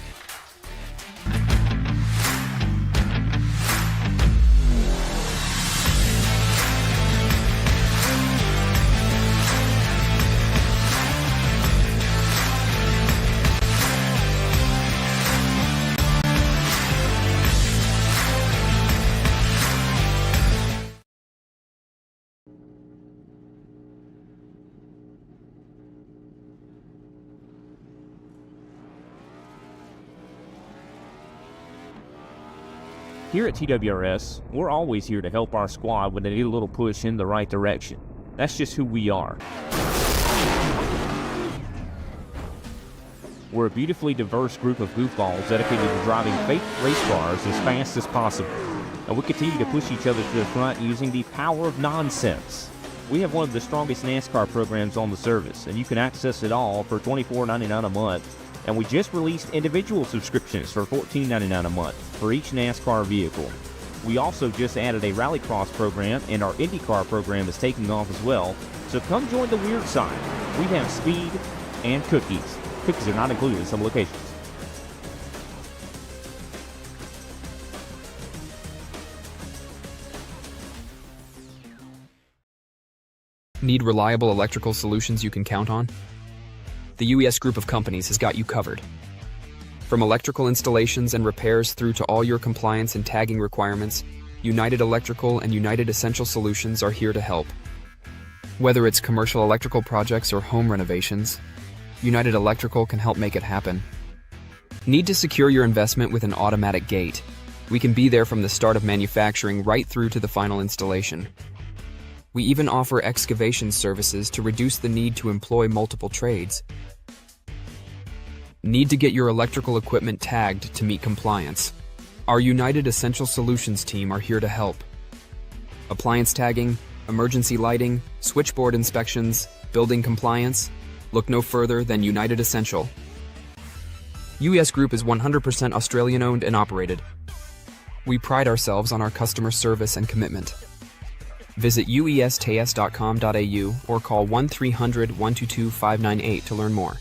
Here at TWRS, we're always here to help our squad when they need a little push in the right direction. That's just who we are. We're a beautifully diverse group of goofballs dedicated to driving fake race cars as fast as possible. And we continue to push each other to the front using the power of nonsense. We have one of the strongest NASCAR programs on the service, and you can access it all for $24.99 a month. And we just released individual subscriptions for $14.99 a month for each NASCAR vehicle. We also just added a Rallycross program, and our IndyCar program is taking off as well. So come join the weird side. We have speed and cookies. Cookies are not included in some locations. Need reliable electrical solutions you can count on? The UES group of companies has got you covered. From electrical installations and repairs through to all your compliance and tagging requirements, United Electrical and United Essential Solutions are here to help. Whether it's commercial electrical projects or home renovations, United Electrical can help make it happen. Need to secure your investment with an automatic gate? We can be there from the start of manufacturing right through to the final installation. We even offer excavation services to reduce the need to employ multiple trades. Need to get your electrical equipment tagged to meet compliance? Our United Essential Solutions team are here to help. Appliance tagging, emergency lighting, switchboard inspections, building compliance? Look no further than United Essential. UES Group is 100% Australian owned and operated. We pride ourselves on our customer service and commitment. Visit uests.com.au or call 1-300-122-598 to learn more.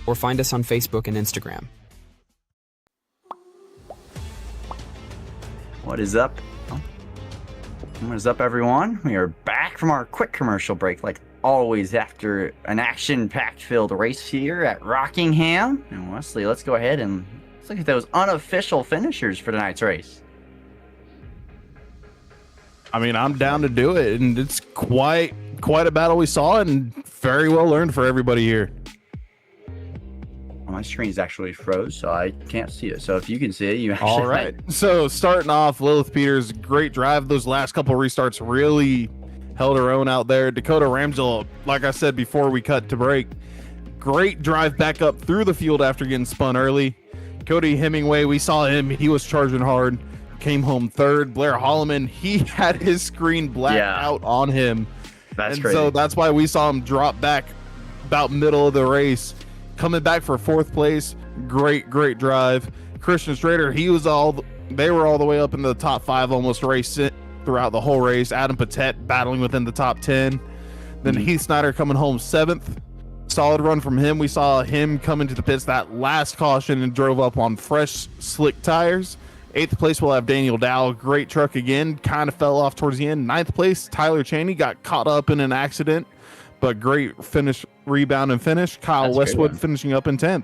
Or find us on Facebook and Instagram. What is up? What is up, everyone? We are back from our quick commercial break, like always, after an action-packed filled race here at Rockingham. And Wesley, let's go ahead and let's look at those unofficial finishers for tonight's race. I mean, I'm down to do it, and it's quite a battle we saw, and very well learned for everybody here. Well, my screen's actually froze, so I can't see it. So if you can see it, you actually. All right. So starting off, Lilith Peters, great drive. Those last couple restarts really held her own out there. Dakota Ramsdell, like I said before we cut to break, great drive back up through the field after getting spun early. Cody Hemingway, we saw him. He was charging hard. Came home third. Blair Holloman, he had his screen blacked out on him. That's crazy. So that's why we saw him drop back about middle of the race. Coming back for fourth place. Great drive. Christian Strader, they were all the way up in the top 5 almost throughout the whole race. Adam Patet battling within the top 10. Then Heath Snyder coming home 7th. Solid run from him. We saw him come into the pits that last caution and drove up on fresh, slick tires. 8th place, we'll have Daniel Dow. Great truck again. Kind of fell off towards the end. 9th place, Tyler Chaney got caught up in an accident, but great finish, rebound, and finish. Kyle Westwood finishing up in 10th.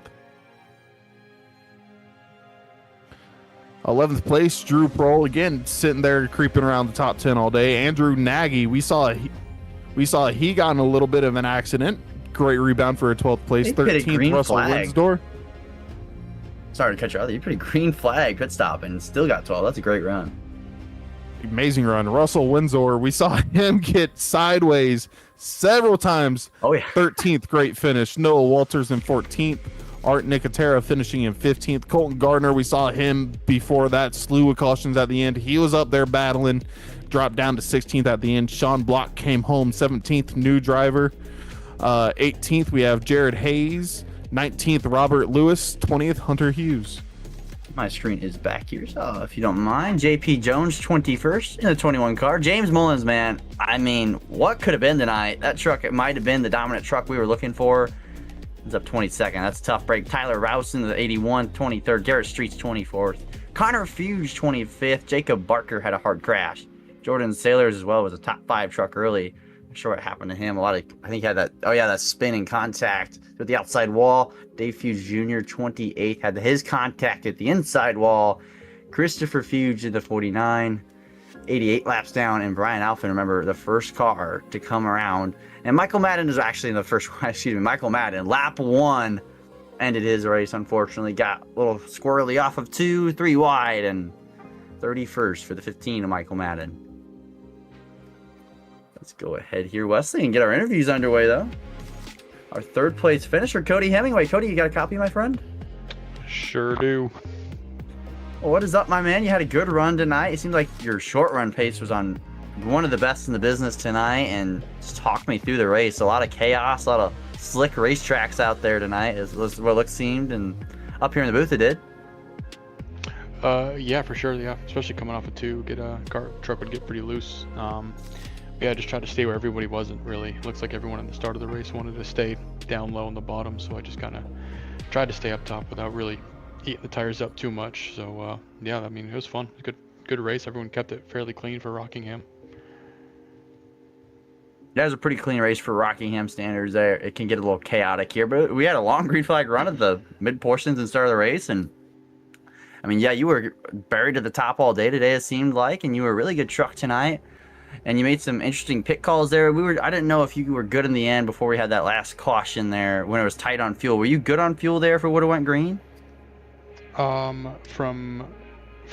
11th place, Drew Prohl again sitting there creeping around the top 10 all day. Andrew Nagy, we saw he got in a little bit of an accident. Great rebound for a 12th place. 13th, Russell Winsdor. Sorry to cut you off. You put a green flag pit stop and still got 12. That's a great run. Amazing run. Russell Windsor, we saw him get sideways several times. Oh, yeah. 13th, great finish. Noah Walters in 14th. Art Nicotera finishing in 15th. Colton Gardner, we saw him before that slew of cautions at the end. He was up there battling, dropped down to 16th at the end. Sean Block came home 17th, new driver. 18th, we have Jared Hayes. 19th, Robert Lewis. 20th, Hunter Hughes. My screen is back here, so if you don't mind. JP Jones, 21st in the 21 car. James Mullins, man, I mean, what could have been tonight? That truck, it might have been the dominant truck we were looking for. It's up 22nd. That's a tough break. Tyler Rouse in the 81, 23rd. Garrett Streets, 24th. Connor Fuge, 25th. Jacob Barker had a hard crash. Jordan Sailors as well was a top 5 truck early. Not sure what happened to him. I think he had that spin in contact with the outside wall. Dave Fuge Jr., 28th, had his contact at the inside wall. Christopher Fuge in the 49, 88 laps down, and Brian Alphin, remember, the first car to come around. And Michael Madden is actually in the first one. Michael Madden, lap 1, ended his race, unfortunately. Got a little squirrely off of 2, 3 wide, and 31st for the 15 of Michael Madden. Let's go ahead here, Wesley, and get our interviews underway, though. Our third place finisher, Cody Hemingway. Cody, you got a copy, my friend? Sure do. Well, what is up, my man? You had a good run tonight. It seemed like your short run pace was on one of the best in the business tonight, and just talk me through the race. A lot of chaos, a lot of slick racetracks out there tonight, is what it seemed, and up here in the booth it did. Yeah, for sure. Yeah, especially coming off of 2, truck would get pretty loose. Yeah, I just tried to stay where everybody wasn't really. Looks like everyone at the start of the race wanted to stay down low on the bottom, so I just kind of tried to stay up top without really eating the tires up too much. So yeah, I mean, it was fun. Good race. Everyone kept it fairly clean for Rockingham. That was a pretty clean race for Rockingham standards there. It can get a little chaotic here, but we had a long green flag run at the mid portions and start of the race. And I mean, yeah, you were buried at the top all day today, it seemed like, and you were a really good truck tonight. And you made some interesting pit calls there. I didn't know if you were good in the end before we had that last caution there when it was tight on fuel. Were you good on fuel there if it would have went green? From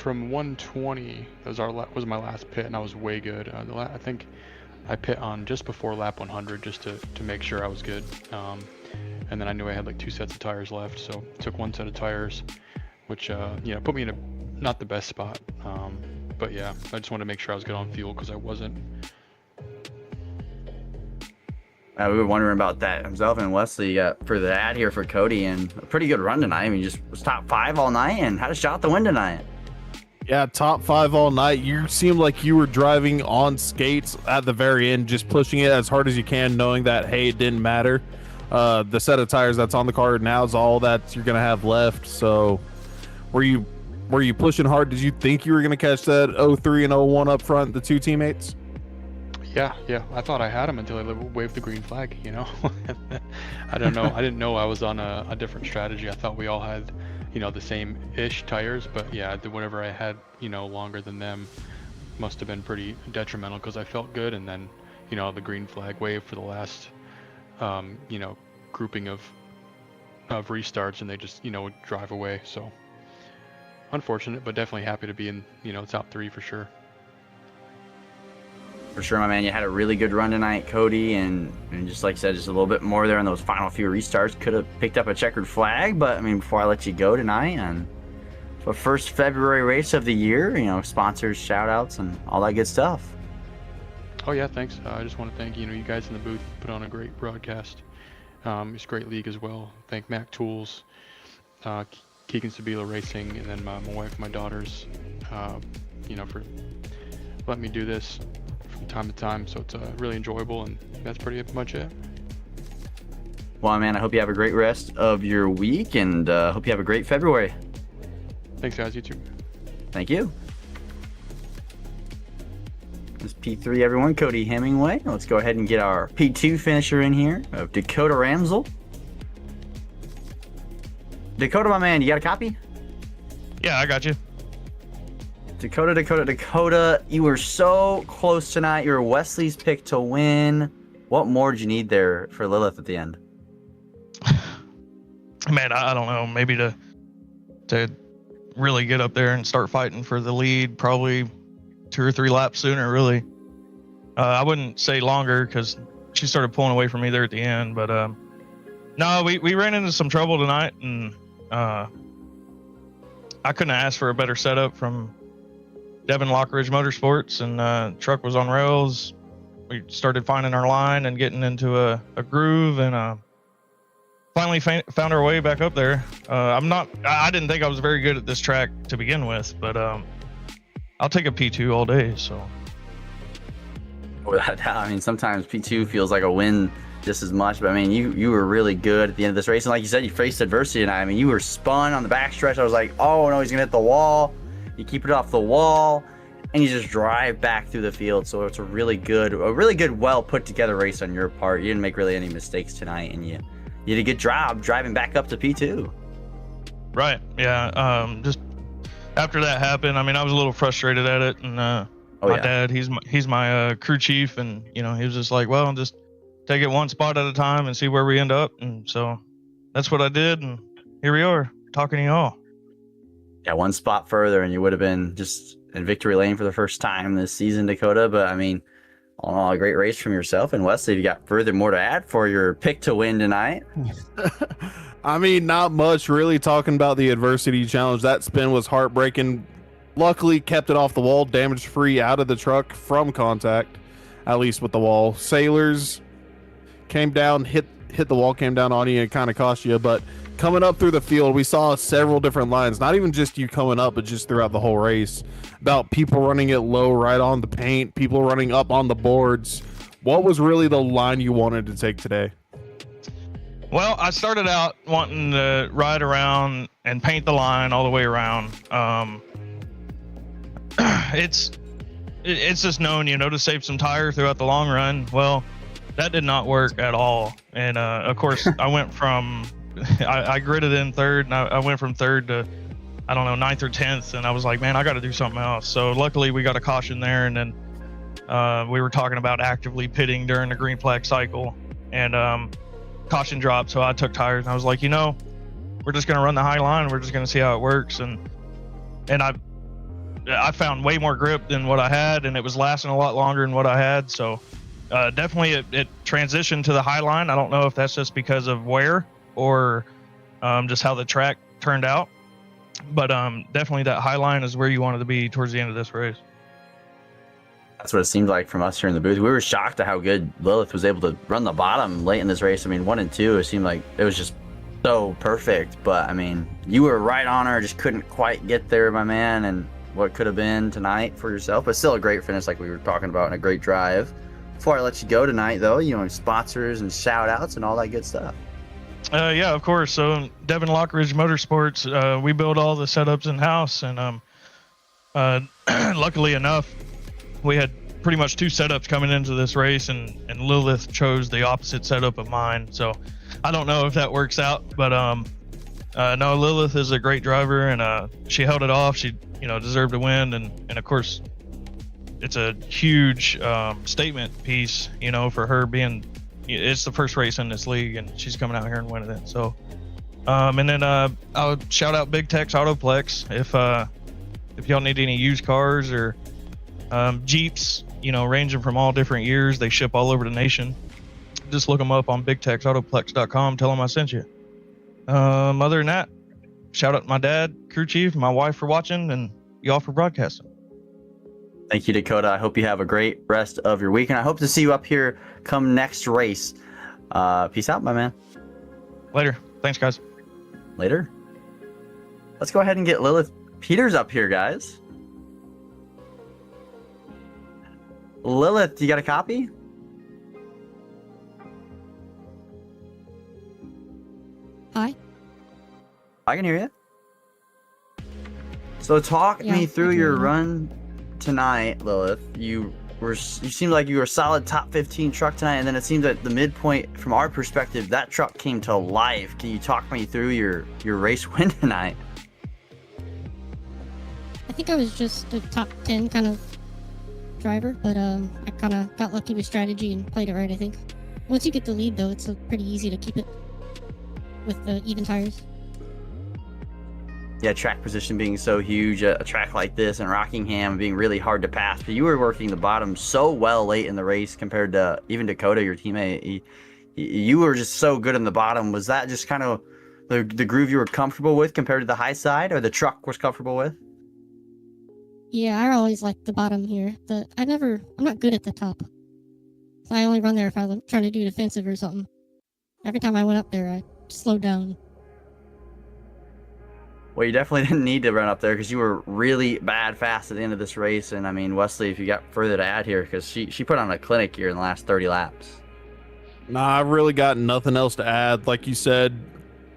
120, that was my last pit, and I was way good. I think I pit on just before lap 100 just to make sure I was good. And then I knew I had like 2 sets of tires left, so took 1 set of tires, which put me in not the best spot. But yeah, I just wanted to make sure I was good on fuel because I wasn't. We were wondering about that. Myself and Wesley for the ad here for Cody, and a pretty good run tonight. I mean, just was top 5 all night and had a shot to win tonight. Yeah, top 5 all night. You seemed like you were driving on skates at the very end, just pushing it as hard as you can, knowing that, hey, it didn't matter. The set of tires that's on the car now is all that you're going to have left. So were you pushing hard? Did you think you were going to catch that 03 and 01 up front, the 2 teammates? Yeah. I thought I had him until I waved the green flag, I don't know. I didn't know I was on a different strategy. I thought we all had, the same-ish tires, but yeah, whatever I had, longer than them must have been pretty detrimental because I felt good. And then, the green flag wave for the last, grouping of restarts, and they just, would drive away. So unfortunate, but definitely happy to be in, top 3 for sure. For sure, my man. You had a really good run tonight, Cody, and just like I said, just a little bit more there in those final few restarts. Could have picked up a checkered flag, but I mean, before I let you go tonight, and the first February race of the year, sponsors, shout outs, and all that good stuff. Oh yeah, thanks. I just want to thank you guys in the booth put on a great broadcast. It's a great league as well. Thank Mac Tools, Keegan Sabila Racing, and then my wife, my daughters, for letting me do this from time to time. So it's really enjoyable, and that's pretty much it. Well, man, I hope you have a great rest of your week, and hope you have a great February. Thanks, guys. You too. Thank you. This is P3, everyone. Cody Hemingway. Let's go ahead and get our P2 finisher in here of Dakota Ramsel. Dakota, my man, you got a copy? Yeah, I got you. Dakota, you were so close tonight. You were Wesley's pick to win. What more did you need there for Lilith at the end? Man, I don't know. Maybe to really get up there and start fighting for the lead, probably 2 or 3 laps sooner, really. I wouldn't say longer because she started pulling away from me there at the end. But no, we ran into some trouble tonight, and I couldn't ask for a better setup from Devin Lockridge Motorsports, and truck was on rails. We started finding our line and getting into a groove, and finally found our way back up there. I didn't think I was very good at this track to begin with, but I'll take a P2 all day. So without a doubt, I mean, sometimes P2 feels like a win just as much, but I mean, you were really good at the end of this race, and like you said, you faced adversity tonight. I mean, you were spun on the backstretch. I was like, oh no, he's gonna hit the wall. You keep it off the wall, and you just drive back through the field. So it's a really good, well put together race on your part. You didn't make really any mistakes tonight, and you did a good job driving back up to P2. Right. Yeah. Just after that happened, I mean, I was a little frustrated at it, and my dad, he's my crew chief, and he was just like, well, just take it one spot at a time and see where we end up. And so that's what I did, and here we are talking to you all. Yeah, one spot further, and you would have been just in victory lane for the first time this season, Dakota. But I mean, all in all, a great race from yourself. And Wesley, you got further more to add for your pick to win tonight? I mean, not much really. Talking about the adversity challenge, that spin was heartbreaking. Luckily, kept it off the wall, damage free, out of the truck from contact, at least with the wall. Sailors came down, hit the wall, came down on you, and kind of cost you. But coming up through the field, we saw several different lines, not even just you coming up, but just throughout the whole race, about people running it low right on the paint, people running up on the boards. What was really the line you wanted to take today? Well, I started out wanting to ride around and paint the line all the way around. It's just known, to save some tire throughout the long run. Well, that did not work at all. And of course, I went from I gridded in third, and I went from third to, I don't know, 9th or 10th, and I was like, man, I got to do something else. So luckily we got a caution there, and then we were talking about actively pitting during the green flag cycle, and caution dropped, so I took tires, and I was like, we're just going to run the high line, we're just going to see how it works. And I found way more grip than what I had, and it was lasting a lot longer than what I had. So definitely it transitioned to the high line. I don't know if that's just because of wear or just how the track turned out, but definitely that high line is where you wanted to be towards the end of this race. That's what it seemed like from us here in the booth. We were shocked at how good Lilith was able to run the bottom late in this race. I mean, 1 and 2, it seemed like it was just so perfect. But I mean, you were right on her, just couldn't quite get there, my man. And what could have been tonight for yourself, but still a great finish, like we were talking about, and a great drive. Before I let you go tonight, though, sponsors and shout outs and all that good stuff. Yeah, of course. So Devin Lockridge Motorsports, we build all the setups in house, and luckily enough, we had pretty much 2 setups coming into this race, and Lilith chose the opposite setup of mine. So I don't know if that works out, but no, Lilith is a great driver, and she held it off. She deserved to win, and of course it's a huge statement piece, for her being, it's the first race in this league, and she's coming out here and winning it. So and then I would shout out Big Tex Autoplex if y'all need any used cars or Jeeps, ranging from all different years. They ship all over the nation. Just look them up on bigtexautoplex.com. Tell them I sent you. Other than that, shout out to my dad, crew chief, my wife for watching, and y'all for broadcasting. Thank you, Dakota. I hope you have a great rest of your week, and I hope to see you up here come next race. Peace out, my man. Later. Thanks, guys. Later. Let's go ahead and get Lilith Peters up here, guys. Lilith, you got a copy? Hi. I can hear you. So talk me through your run tonight, Lilith. You seemed like you were a solid top 15 truck tonight, and then it seemed that the midpoint, from our perspective, that truck came to life. Can you talk me through your race win tonight? I think I was just a top 10 kind of driver, but I kind of got lucky with strategy and played it right, I think. Once you get the lead, though, it's pretty easy to keep it with the even tires. Yeah, track position being so huge, a track like this and Rockingham being really hard to pass, but you were working the bottom so well late in the race compared to even Dakota, your teammate. You were just so good in the bottom. Was that just kind of the groove you were comfortable with compared to the high side, or the truck was comfortable with? Yeah, I always like the bottom here. I'm not good at the top. So I only run there if I'm trying to do defensive or something. Every time I went up there, I slowed down. Well, you definitely didn't need to run up there because you were really bad fast at the end of this race. And I mean, Wesley, if you got further to add here, because she put on a clinic here in the last 30 laps. Nah, I've really got nothing else to add. Like you said,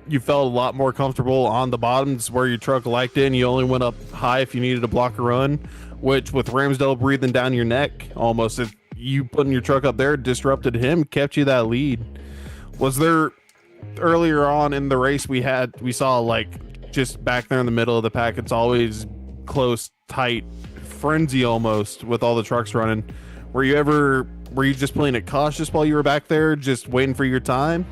you felt a lot more comfortable on the bottoms where your truck liked it, and you only went up high if you needed to block a run, which with Ramsdale breathing down your neck almost, if you putting your truck up there disrupted him, kept you that lead. Was there earlier on in the race we saw like just back there in the middle of the pack, it's always close, tight, frenzy almost with all the trucks running. Were you just playing it cautious while you were back there, just waiting for your time?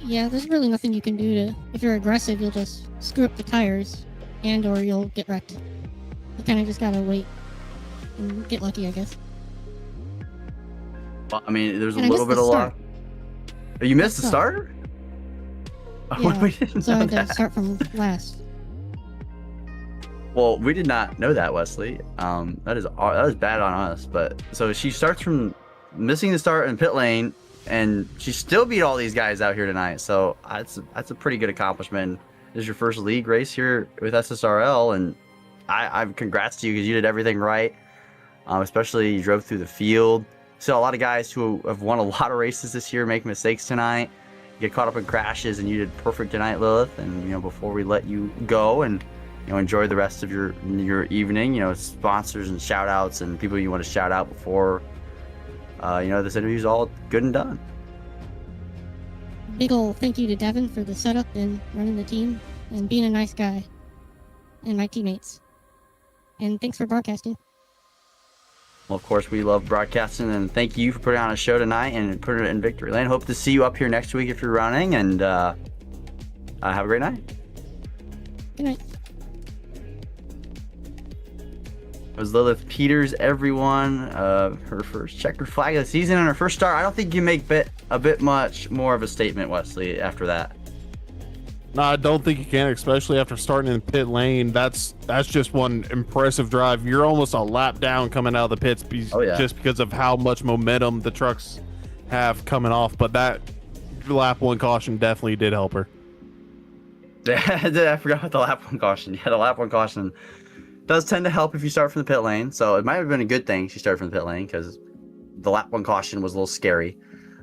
Yeah, there's really nothing you can do if you're aggressive, you'll just screw up the tires and or you'll get wrecked. You kind of just gotta wait and get lucky, I guess. Well, I mean, there's a And I little missed bit the of luck. start. Oh, you missed the Sucked. start? Yeah, We didn't so I know had to that. start from last. Well, we did not know that, Wesley. That is bad on us. But so she starts from missing the start in pit lane, and she still beat all these guys out here tonight. So that's a pretty good accomplishment. This is your first league race here with SSRL, and I congrats to you because you did everything right. Especially you drove through the field. So a lot of guys who have won a lot of races this year make mistakes tonight, get caught up in crashes, and you did perfect tonight, Lilith. And before we let you go and enjoy the rest of your evening, sponsors and shout outs and people you want to shout out before this interview's all good and done. Big ol' thank you to Devin for the setup and running the team and being a nice guy and my teammates. And thanks for broadcasting. Well, of course, we love broadcasting, and thank you for putting on a show tonight and putting it in victory lane. Hope to see you up here next week if you're running, and have a great night. Good night. It was Lilith Peters, everyone. Her first checkered flag of the season and her first start. I don't think you make a bit much more of a statement, Wesley, after that. No, I don't think you can, especially after starting in pit lane. That's just one impressive drive. You're almost a lap down coming out of the pits just because of how much momentum the trucks have coming off. But that lap 1 caution definitely did help her. I forgot about the lap 1 caution. Yeah, the lap 1 caution does tend to help if you start from the pit lane. So it might have been a good thing she started from the pit lane because the lap 1 caution was a little scary.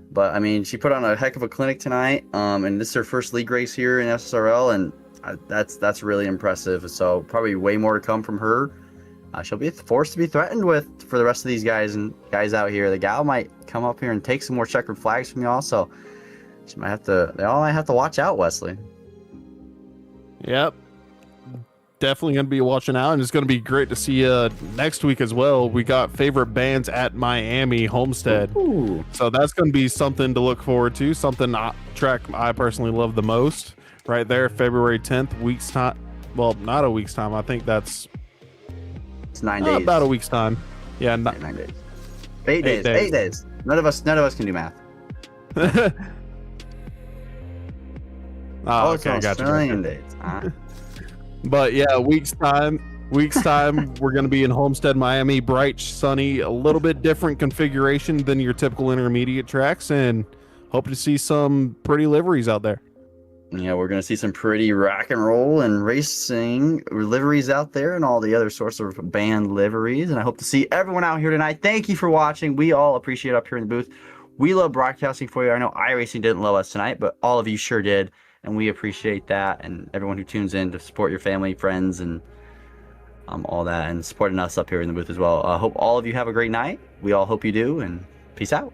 But I mean, she put on a heck of a clinic tonight, and this is her first league race here in SSRL, and that's really impressive. So probably way more to come from her. She'll be a force to be threatened with for the rest of these guys out here. The gal might come up here and take some more checkered flags from y'all, so they all might have to watch out, Wesley. Yep. Definitely going to be watching out, and it's going to be great to see you next week as well. We got favorite bands at Miami Homestead. Ooh. So that's going to be something to look forward to, something track I personally love the most. Right there, February 10th, week's time. Well, not a week's time. I think it's 9 days. About a week's time. Yeah, 9 days. 8 days. 8 days. None of us can do math. Okay, I got you. Days. But yeah, week's time, we're going to be in Homestead, Miami. Bright, sunny, a little bit different configuration than your typical intermediate tracks, and hope to see some pretty liveries out there. Yeah, we're going to see some pretty rock and roll and racing liveries out there and all the other sorts of band liveries. And I hope to see everyone out here tonight. Thank you for watching. We all appreciate it up here in the booth. We love broadcasting for you. I know iRacing didn't love us tonight, but all of you sure did. And we appreciate that, and everyone who tunes in to support your family, friends, and all that, and supporting us up here in the booth as well. I hope all of you have a great night. We all hope you do, and peace out.